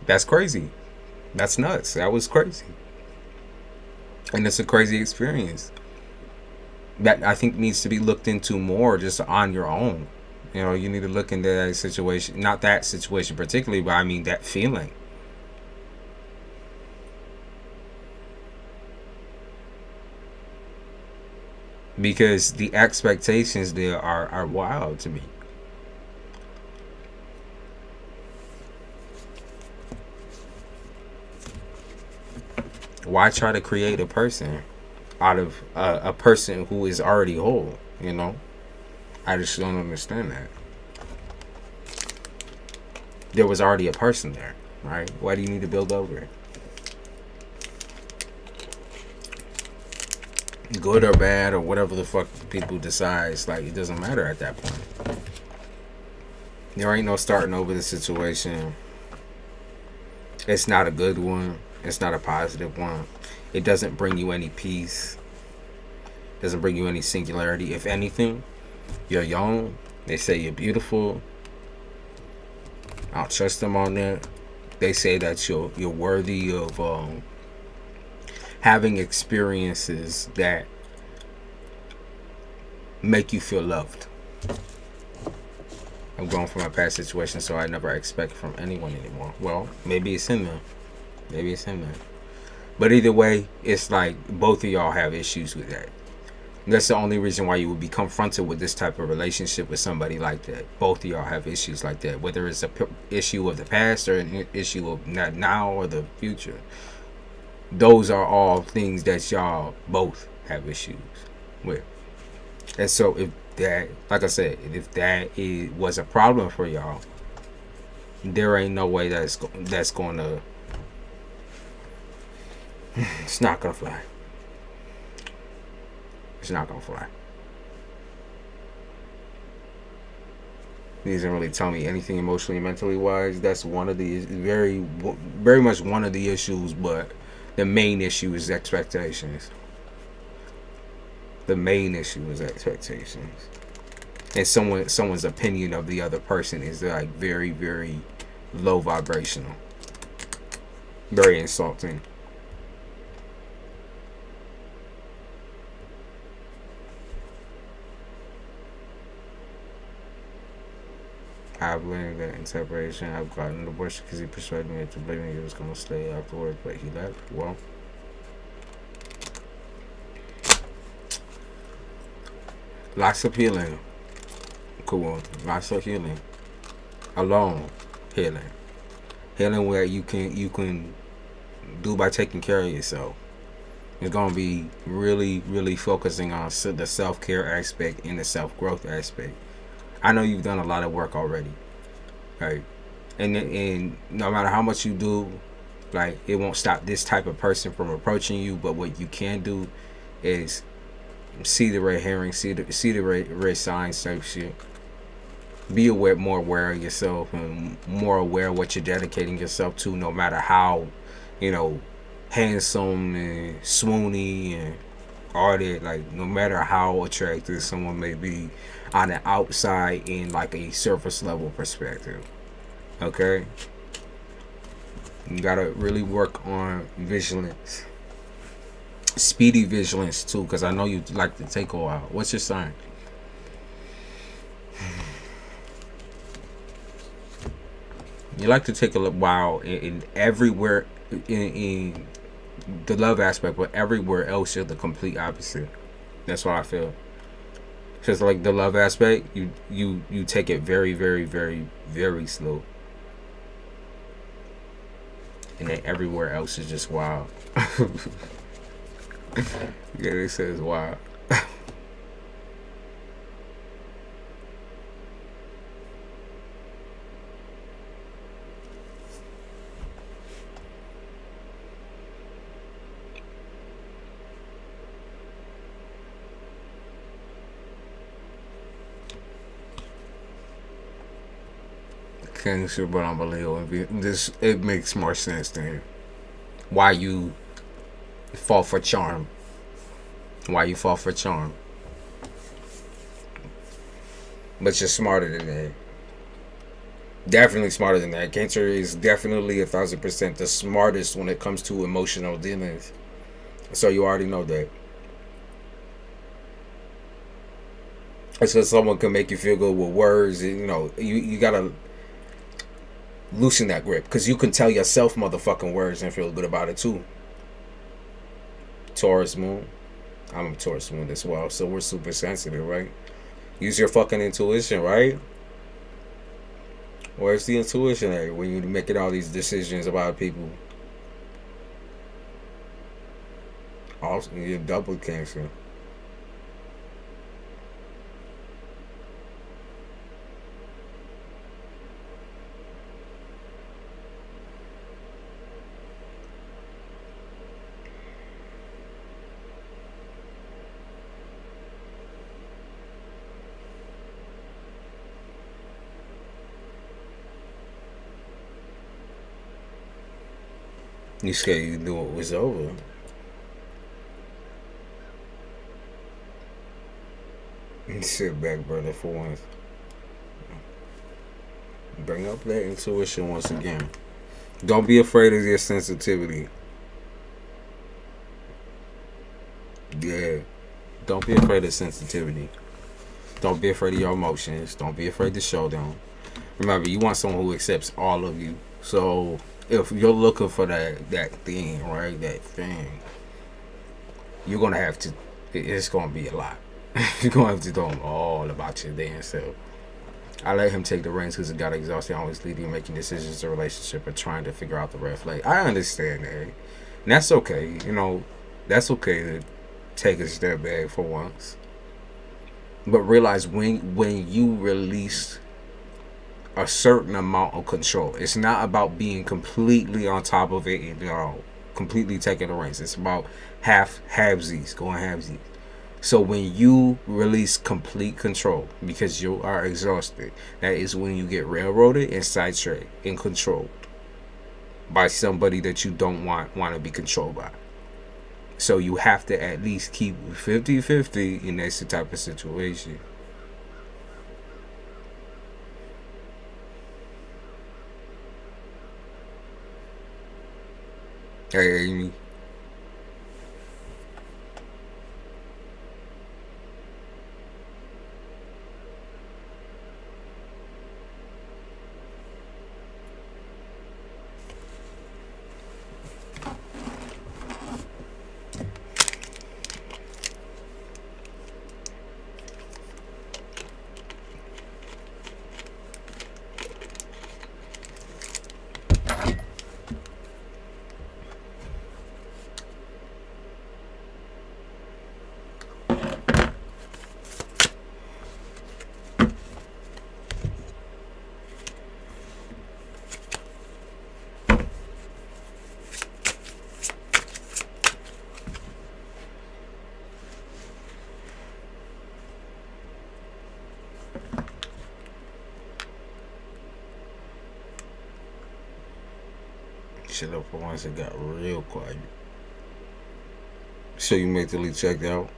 That's crazy. That's nuts. That was crazy, and it's a crazy experience that I think needs to be looked into more just on your own. You know, you need to look into that situation, not that situation particularly, but I mean that feeling. Because the expectations there are wild to me. Why try to create a person out of a person who is already whole? You know, I just don't understand that. There was already a person there, right? Why do you need to build over it? Good or bad or whatever the fuck people decides, like, it doesn't matter at that point. There ain't no starting over the situation. It's not a good one. It's not a positive one. It doesn't bring you any peace. It doesn't bring you any singularity. If anything, you're young. They say you're beautiful. I'll trust them on that. They say that you're worthy of having experiences that make you feel loved. I'm going from my past situation, so I never expect from anyone anymore. Well, maybe it's in there. Maybe it's in there. But either way, it's like both of y'all have issues with that. That's the only reason why you would be confronted with this type of relationship with somebody like that. Both of y'all have issues like that, whether it's a issue of the past or an issue of not now or the future. Those are all things that y'all both have issues with. And so if that, like I said, if that was a problem for y'all, there ain't no way that's going to, it's not going to fly. It's not going to fly. He doesn't really tell me anything emotionally, mentally wise. That's one of the very much one of the issues, but the main issue is expectations. The main issue is expectations. And someone's opinion of the other person is like very, very low vibrational. Very insulting. I've learned that in separation, I've gotten divorced because he persuaded me to believe he was going to stay afterwards, but he left. Well, lots of healing. Cool. Lots of healing. Alone healing. Healing where you can do by taking care of yourself. It's going to be really, really focusing on the self-care aspect and the self-growth aspect. I know you've done a lot of work already, right? And no matter how much you do, like, it won't stop this type of person from approaching you. But what you can do is see the red herring, see the red signs type shit. Be more aware of yourself and more aware of what you're dedicating yourself to, no matter how, handsome and swoony and all that. Like, no matter how attractive someone may be on the outside in like a surface level perspective. Okay? You gotta really work on vigilance. Speedy vigilance too, because I know you like to take a while. What's your sign? You like to take a while in everywhere in the love aspect, but everywhere else you're the complete opposite. That's what I feel. Just like the love aspect, you take it very, very, very, very slow, and then everywhere else is just wild. Yeah, they say it's wild. Cancer, but I'm a Leo. And this, it makes more sense than why you fall for charm. Why you fall for charm. But you're smarter than that. Definitely smarter than that. Cancer is definitely 1,000% the smartest when it comes to emotional dealings. So you already know that. It's because someone can make you feel good with words. And, you know, you gotta loosen that grip, because you can tell yourself motherfucking words and feel good about it too. Taurus moon. I'm a Taurus moon as well, so we're super sensitive, right? Use your fucking intuition, right? Where's the intuition at when you're making all these decisions about people? Also, you're double Cancer. You scared you knew it was over. Sit back, brother, for once. Bring up that intuition once again. Don't be afraid of your sensitivity. Yeah. Don't be afraid of sensitivity. Don't be afraid of your emotions. Don't be afraid to show them. Remember, you want someone who accepts all of you. So if you're looking for that thing, right, that thing, you're gonna have to. It's gonna be a lot. You're gonna have to tell him all about your damn self. I let him take the reins because it got exhausted. Always leading, making decisions in a relationship, and trying to figure out the red flag. I understand that, and that's okay. You know, that's okay to take a step back for once. But realize when you release a certain amount of control, it's not about being completely on top of it and, you know, completely taking the reins. It's about halvesies, going halvesies. So when you release complete control because you are exhausted, that is when you get railroaded and sidetracked and controlled by somebody that you don't want to be controlled by. So you have to at least keep 50-50 in that type of situation. Hey, Amy. Shut up for once, it got real quiet. So you mentally checked out?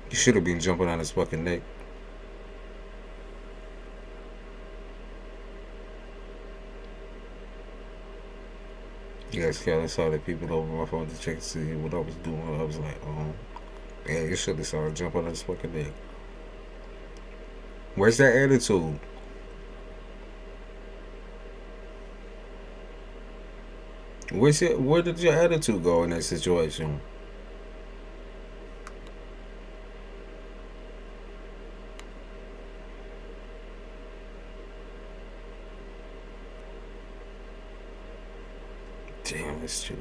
You should have been jumping on his fucking neck. You guys Kelly saw the people over my phone to check to see what I was doing. I was like, man, you should have saw her jump on his fucking neck. Where's that attitude? Where did your attitude go in that situation? Damn, that's true.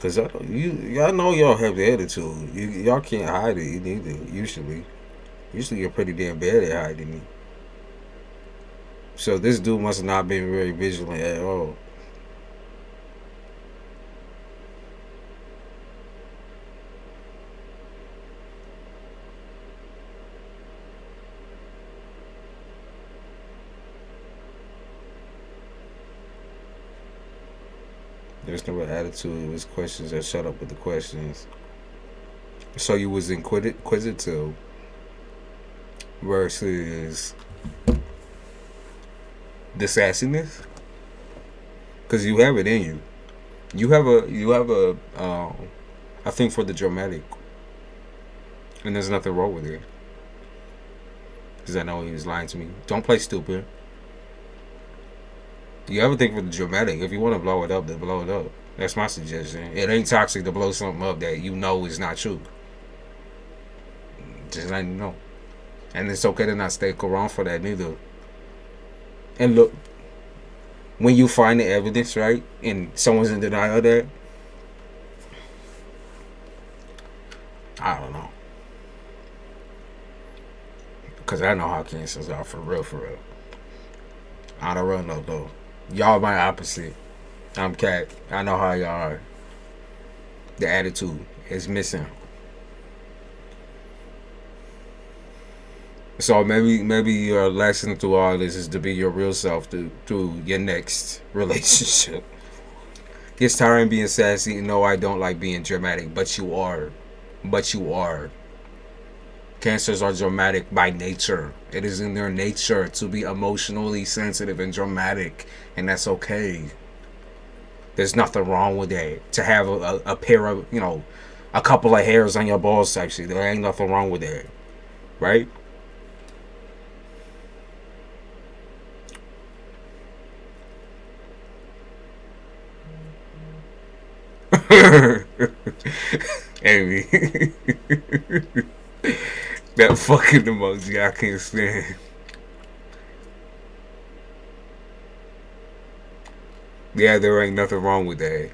Cause y'all know y'all have the attitude. Y'all can't hide it either. Usually you're pretty damn bad at hiding it. So this dude must have not been very vigilant at all. There's no attitude. It was questions that shut up with the questions. So you was inquisitive versus the sassiness, because you have it in you. You have a I think for the dramatic, and there's nothing wrong with it. Because I know he was lying to me. Don't play stupid. You ever think for the dramatic? If you want to blow it up, then blow it up. That's my suggestion. It ain't toxic to blow something up that you know is not true. Just letting you know. And it's okay to not stay around for that neither. And look, when you find the evidence, right, and someone's in denial of that, I don't know. Because I know how cancers are for real, for real. I don't really know, though. Y'all my opposite. I'm cat. I know how y'all are. The attitude is missing. So maybe your lesson through all this is to be your real self through your next relationship. It's tiring being sassy. No, I don't like being dramatic, but you are. But you are. Cancers are dramatic by nature. It is in their nature to be emotionally sensitive and dramatic, and that's okay. There's nothing wrong with that. To have a pair of, a couple of hairs on your balls, actually, there ain't nothing wrong with that, right? Amy. That fucking emoji I can't stand. Yeah, there ain't nothing wrong with that.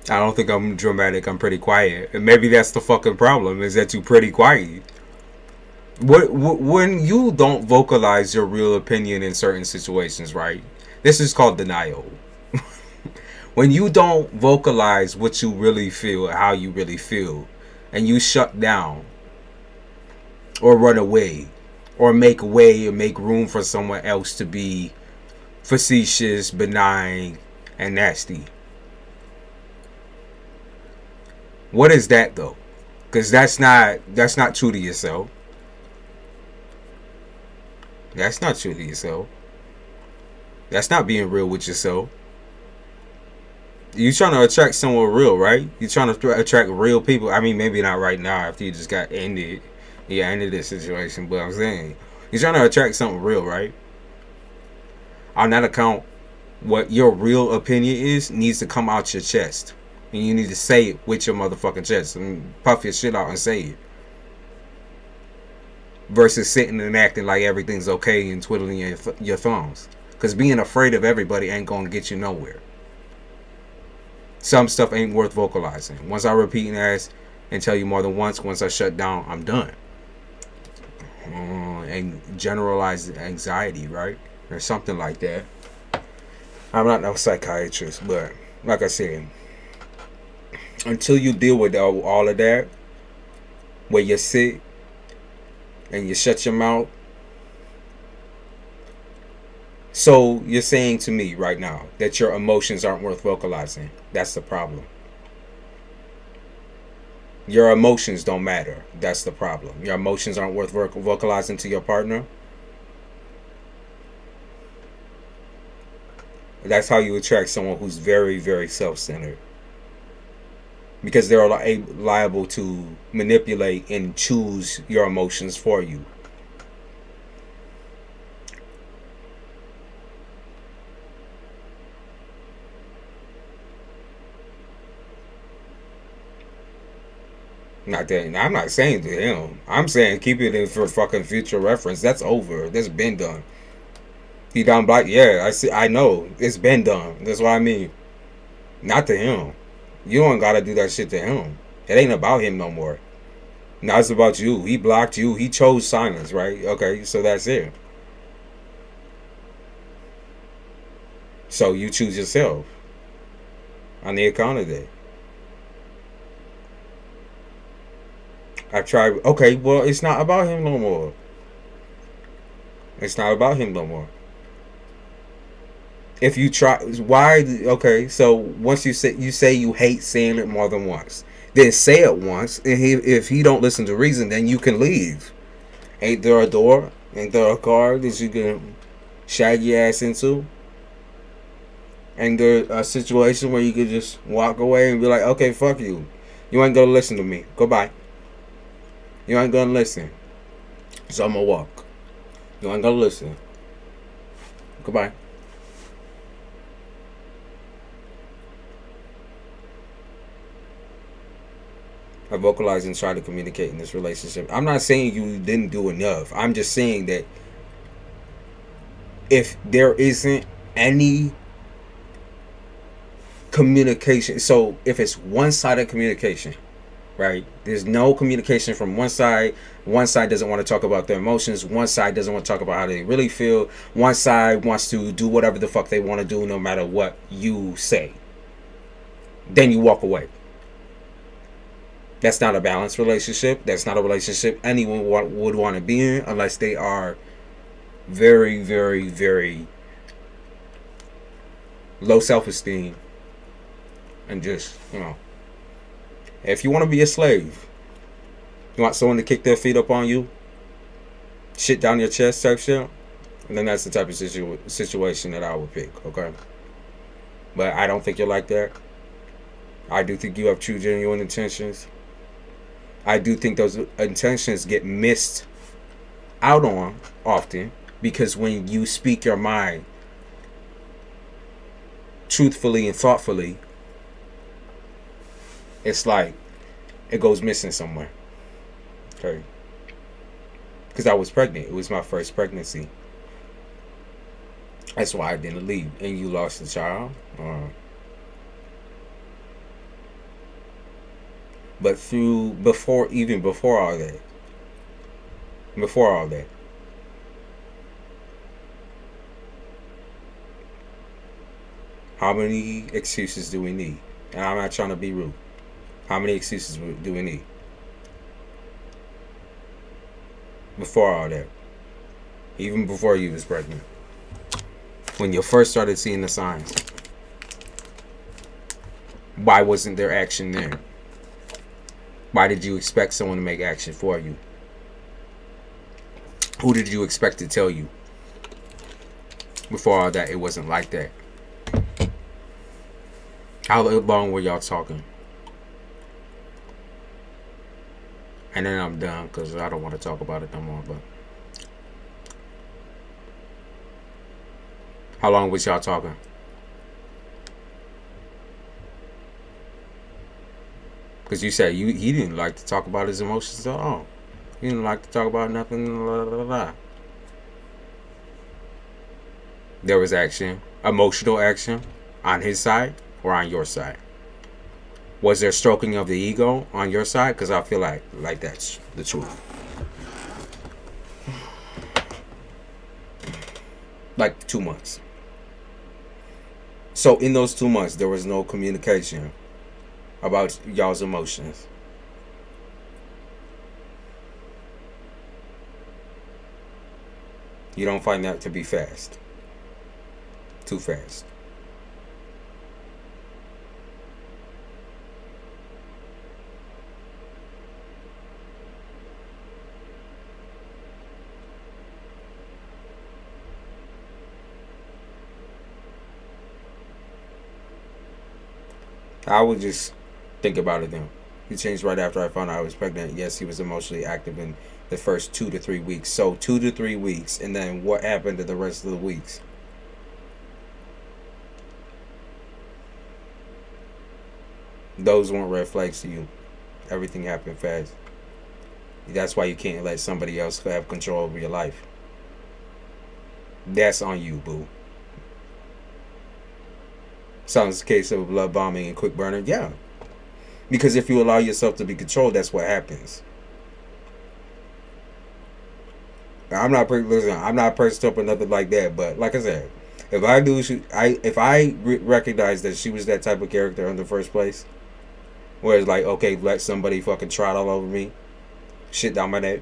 I don't think I'm dramatic. I'm pretty quiet. And maybe that's the fucking problem, is that you pretty quiet. When you don't vocalize your real opinion in certain situations, right? This is called denial. When you don't vocalize what you really feel, how you really feel, and you shut down or run away or make way or make room for someone else to be facetious, benign, and nasty. What is that though? Because that's not true to yourself. That's not true to yourself. That's not being real with yourself. You trying to attract someone real, right? You trying to attract real people. I mean, maybe not right now after you just got ended. Yeah, ended this situation. But I'm saying, you're trying to attract something real, right? On that account, what your real opinion is needs to come out your chest. And you need to say it with your motherfucking chest. And puff your shit out and say it. Versus sitting and acting like everything's okay and twiddling your thumbs. Because being afraid of everybody ain't going to get you nowhere. Some stuff ain't worth vocalizing. Once I repeat and ask and tell you more than once, once I shut down, I'm done. And generalized anxiety, right? Or something like that. I'm not no psychiatrist, but like I said, until you deal with all of that, where you sit and you shut your mouth. So you're saying to me right now that your emotions aren't worth vocalizing. That's the problem. Your emotions don't matter. That's the problem. Your emotions aren't worth vocalizing to your partner. That's how you attract someone who's very, very self-centered. Because they're liable to manipulate and choose your emotions for you. Not that I'm not saying to him. I'm saying keep it in for fucking future reference. That's over. That's been done. He done black. Yeah, I see. I know it's been done. That's what I mean. Not to him. You don't gotta do that shit to him. It ain't about him no more. Now it's about you. He blocked you. He chose silence, right? Okay, so that's it. So you choose yourself on the account of that. I've tried. Okay, well, it's not about him no more. It's not about him no more. If you try, why? Okay, so once you say you hate saying it more than once, then say it once. And if he don't listen to reason, then you can leave. Ain't there a door? Ain't there a car that you can shag your ass into? Ain't there a situation where you could just walk away and be like, okay, fuck you. You ain't gonna listen to me. Goodbye. You ain't gonna listen. So I'm gonna walk. You ain't gonna listen. Goodbye. I vocalize and try to communicate in this relationship. I'm not saying you didn't do enough. I'm just saying that if there isn't any communication, so if it's one-sided communication, right? There's no communication from one side. One side doesn't want to talk about their emotions. One side doesn't want to talk about how they really feel. One side wants to do whatever the fuck they want to do no matter what you say. Then you walk away. That's not a balanced relationship. That's not a relationship anyone would want to be in unless they are very, very, very low self-esteem and just, if you want to be a slave, you want someone to kick their feet up on you, shit down your chest type shit, and then that's the type of situation that I would pick, okay? But I don't think you're like that. I do think you have true, genuine intentions. I do think those intentions get missed out on often because when you speak your mind truthfully and thoughtfully, it's like it goes missing somewhere. Okay. Because I was pregnant. It was my first pregnancy. That's why I didn't leave. And you lost a child. But before all that, how many excuses do we need? And I'm not trying to be rude. How many excuses do we need? Before all that. Even before you was pregnant. When you first started seeing the signs. Why wasn't there action there? Why did you expect someone to make action for you? Who did you expect to tell you? Before all that, it wasn't like that. How long were y'all talking? And then I'm done because I don't want to talk about it no more. But how long was y'all talking? Because you said he didn't like to talk about his emotions at all. He didn't like to talk about nothing. Blah, blah, blah. There was action, emotional action, on his side or on your side. Was there stroking of the ego on your side? Because I feel like that's the truth. Like 2 months. So in those 2 months, there was no communication about y'all's emotions. You don't find that to be fast? Too fast. I would just think about it then. He changed right after I found out I was pregnant. Yes, he was emotionally active in the first 2 to 3 weeks. So 2 to 3 weeks, and then what happened to the rest of the weeks? Those weren't red flags to you everything happen fast. That's why you can't let somebody else have control over your life. That's on you, boo. Sounds the case of love bombing and quick burner. Yeah. Because if you allow yourself to be controlled, that's what happens. I'm not pressed up or nothing like that. But like I said, if I recognize that she was that type of character in the first place, where it's like, okay, let somebody fucking trot all over me, shit down my neck,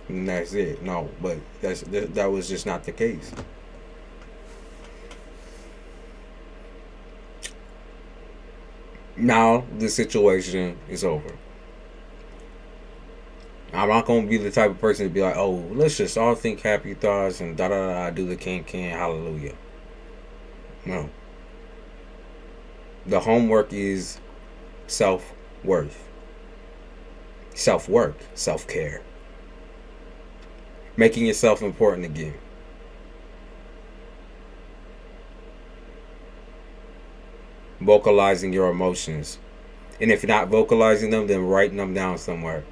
and that's it. No, but that was just not the case. Now the situation is over. I'm not gonna be the type of person to be like, oh, let's just all think happy thoughts and da da da, do the can hallelujah. No. The homework is self-worth, self-work, self-care, making yourself important again. Vocalizing your emotions. And if you're not vocalizing them, then writing them down somewhere.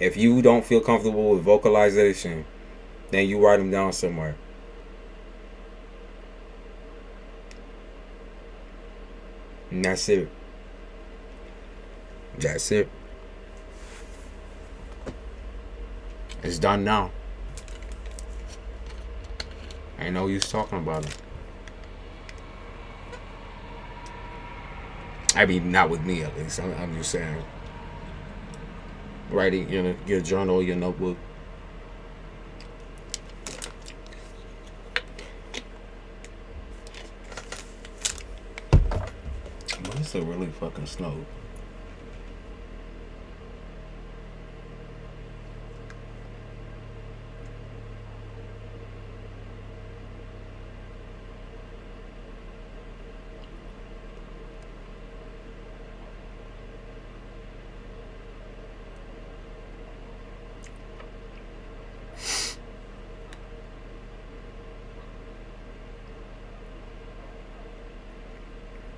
If you don't feel comfortable with vocalization, then you write them down somewhere. And that's it. That's it. It's done now. Ain't no use talking about it. I mean, not with me at least. I'm just saying. Writing your journal, your notebook. But it's a really fucking snow.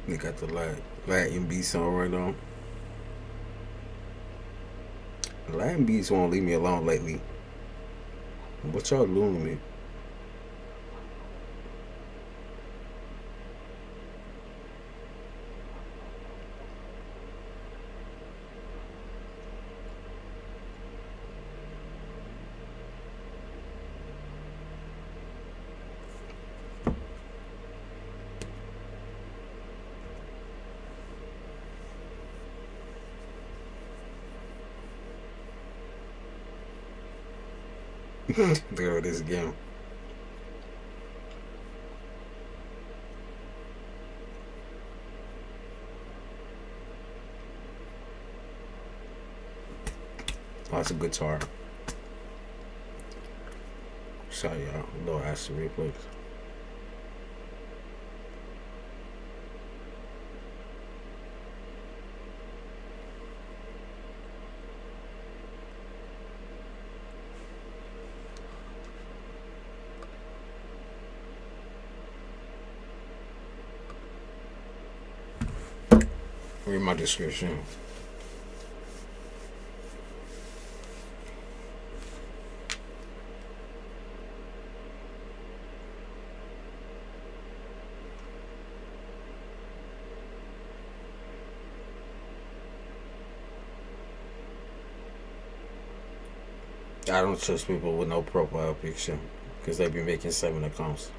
They got the Latin beats on right now. The Latin beats won't leave me alone lately. What y'all doing to me? There it is again. Oh, it's a guitar. Sorry, y'all. A little acid reflex. Read my description. I don't trust people with no profile picture because they be making 7 accounts.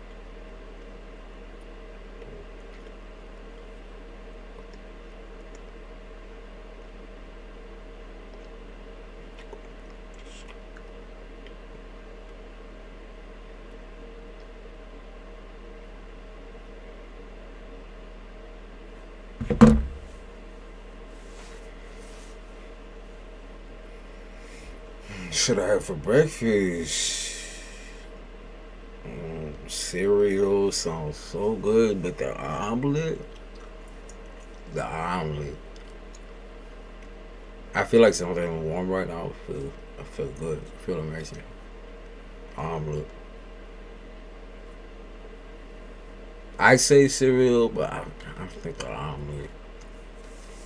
Should I have for breakfast? Cereal sounds so good, but the omelet. I feel like something warm right now. I feel good. I feel amazing. Omelet. I say cereal, but I think the omelet.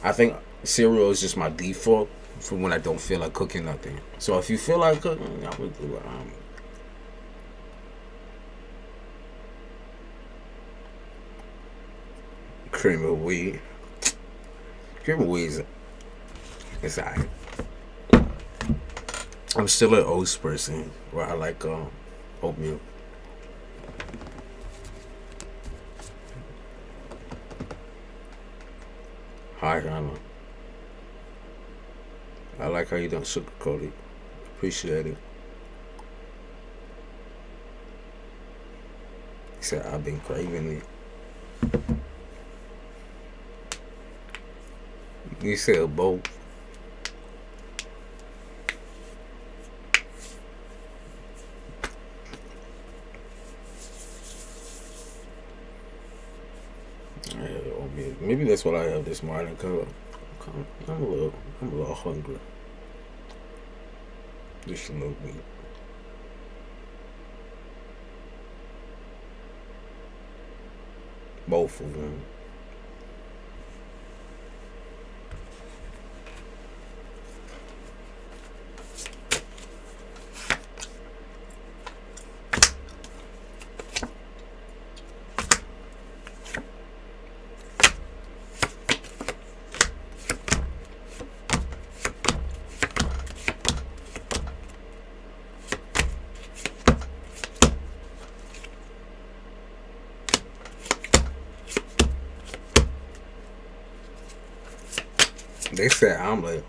I think cereal is just my default for when I don't feel like cooking nothing. So if you feel like cooking, I would do cream of wheat. Cream of wheat is alright. I'm still an oats person where I like oatmeal. Hi, Hannah. I like how you don't sugarcoat it. Appreciate it. He said, I've been craving it. You said both. Maybe that's what I have this morning. Cause I'm a little hungry. Just a little bit. Both of them. They said omelet.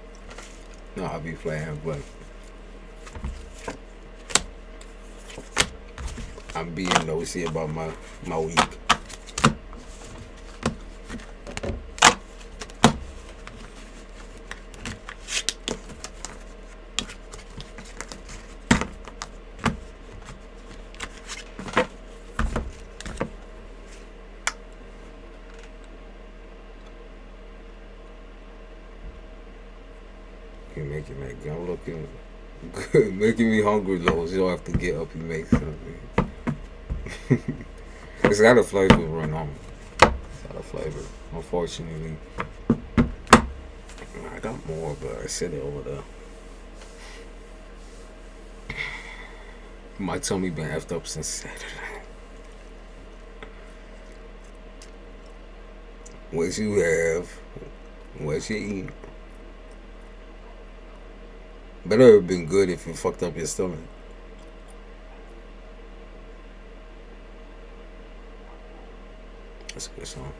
No, I'll be playing, but I'm being nosy about my week. Making that I'm looking good, making me hungry though. So you'll have to get up and make something. It's got a flavor run on. It's got a flavor. Unfortunately, I got more, but I said it over there. My tummy been effed up since Saturday. What you have? What you eat? Better have been good if you fucked up your stomach. That's a good song.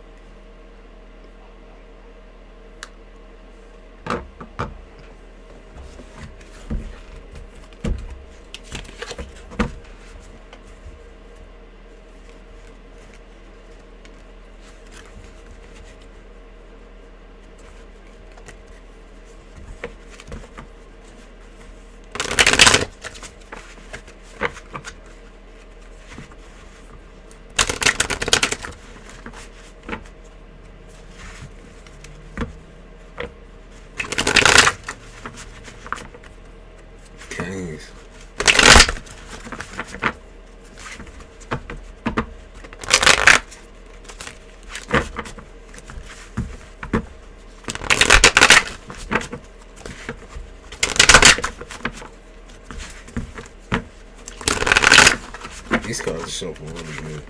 These cards are so really good.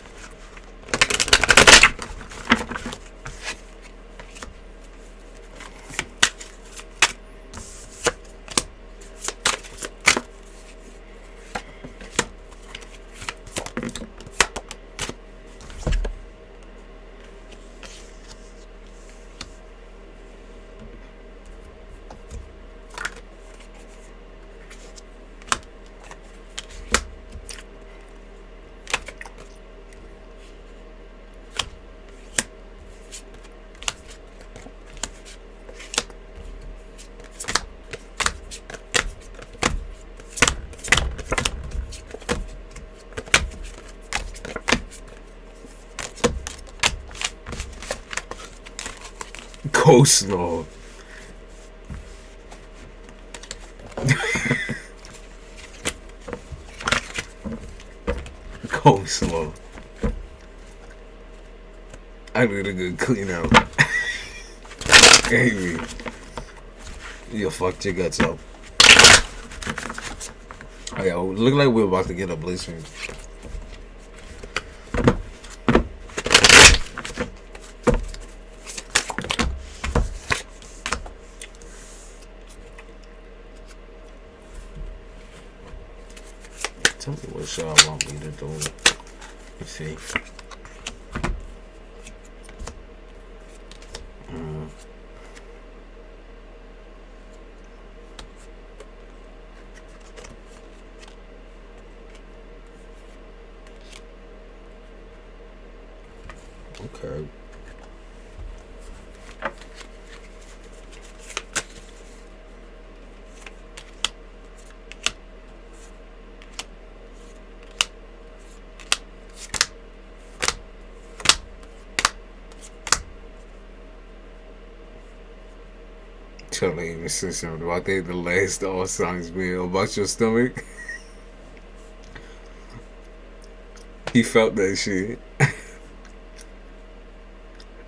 Coleslaw. Coleslaw. I need a good clean out. Amy, you fucked your guts up. Oh yeah, look like we're about to get a blizzard. Tell me what y'all want me to do. Let's see. Okay. Charlie even said something about the last all signs meal about your stomach. He felt that shit.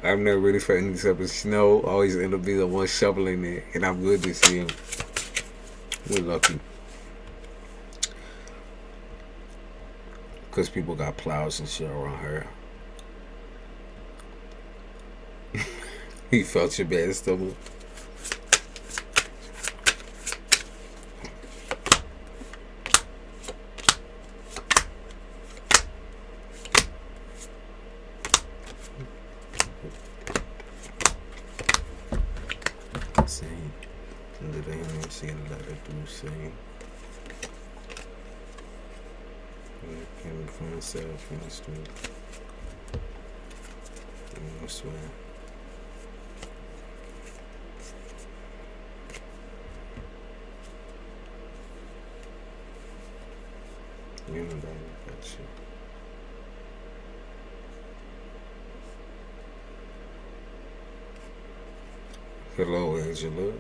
I've never really felt any type of snow. I always end up being the one shoveling it, and I'm good this year. We're lucky. Because people got plows and shit around here. He felt your bad stomach. Same. Under the hand, see a letter through same. Came from myself in the street. I swear. You know that shit. Hello, Angela.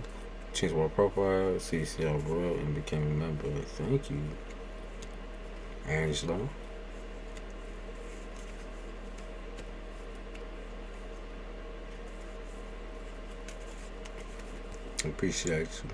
Changed my profile, CCL World, and became a member. Thank you, Angela. Appreciate you.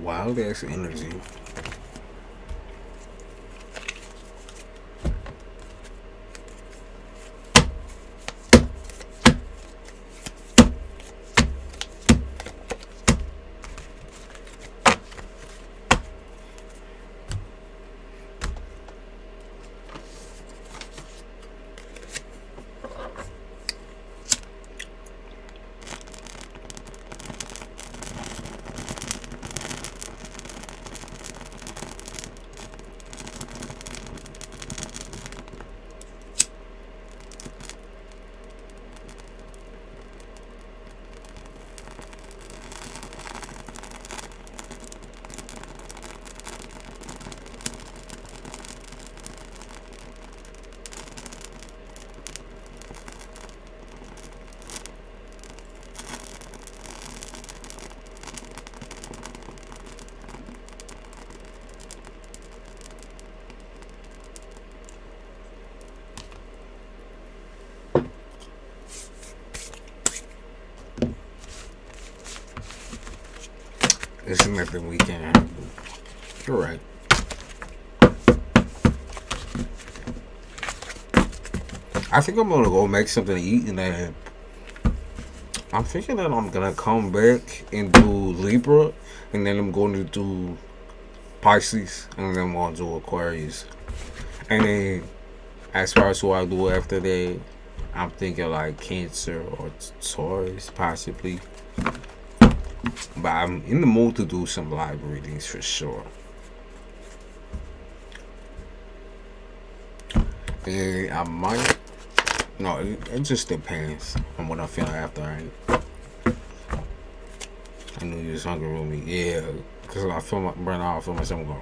Wild ass energy. There's nothing we can't handle. You're right. I think I'm gonna go make something to eat, and then I'm thinking that I'm gonna come back and do Libra, and then I'm going to do Pisces, and then I'm gonna do Aquarius. And then, as far as what I do after that, I'm thinking like Cancer or Taurus, possibly. But I'm in the mood to do some live readings for sure. And I might. No, it just depends on what I feel after. I knew you was hungry with me. Yeah, because I feel my burn off. I feel myself going.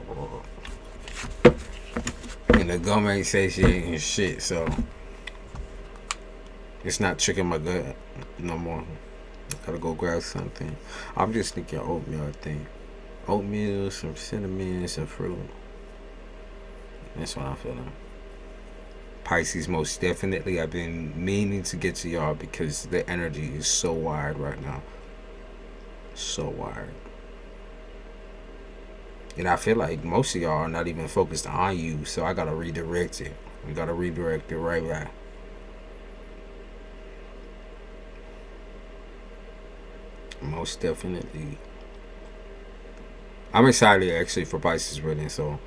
And the gum ain't satiating shit, so it's not tricking my gut no more. Gotta go grab something. I'm just thinking oatmeal, I think. Oatmeal, some cinnamon, some fruit. That's what I'm feeling. Pisces, most definitely. I've been meaning to get to y'all because the energy is so wide right now. So wide. And I feel like most of y'all are not even focused on you, so I gotta redirect it. We gotta redirect it right back. Most definitely. I'm excited actually for Pisces reading, so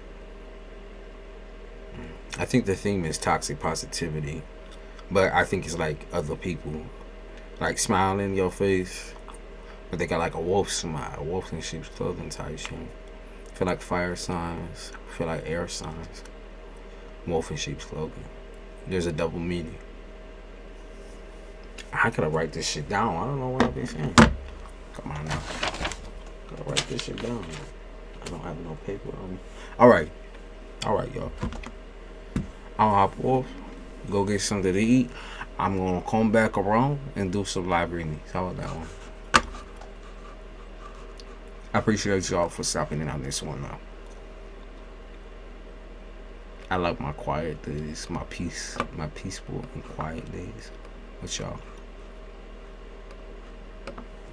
I think the theme is toxic positivity, but I think it's like other people like smiling in your face, but they got like a wolf smile, a wolf in sheep's clothing type shit. I feel like fire signs, I feel like air signs, wolf in sheep's clothing. There's a double meaning. I gotta write this shit down. I don't know what I've been saying. Come on now. Gotta write this shit down. I don't have no paper on me. Alright, y'all. I'll hop off, go get something to eat. I'm gonna come back around and do some live readings. How about that one? I appreciate y'all for stopping in on this one though. I like my quiet days, my peaceful and quiet days with y'all.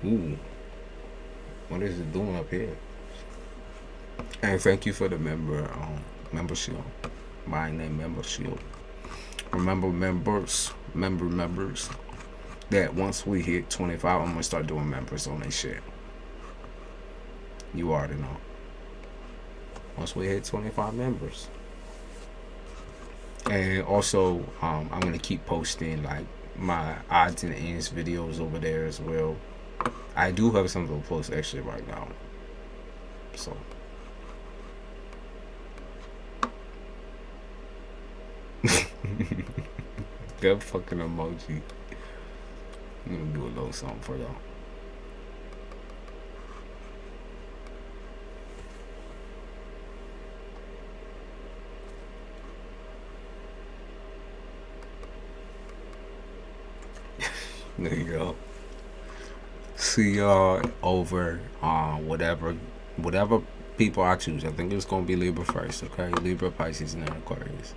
Ooh, what is it doing up here? And thank you for the membership. My name membership. Remember members that once we hit 25, I'm gonna start doing members on that shit. You already know. Once we hit 25 members. And also, I'm gonna keep posting like my odds and ends videos over there as well. I do have something to post actually right now. So that fucking emoji. I'm gonna do a little something for y'all. There you go. See y'all over whatever people I choose. I think it's gonna be Libra first, okay? Libra, Pisces, and then Aquarius.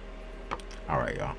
Alright, y'all.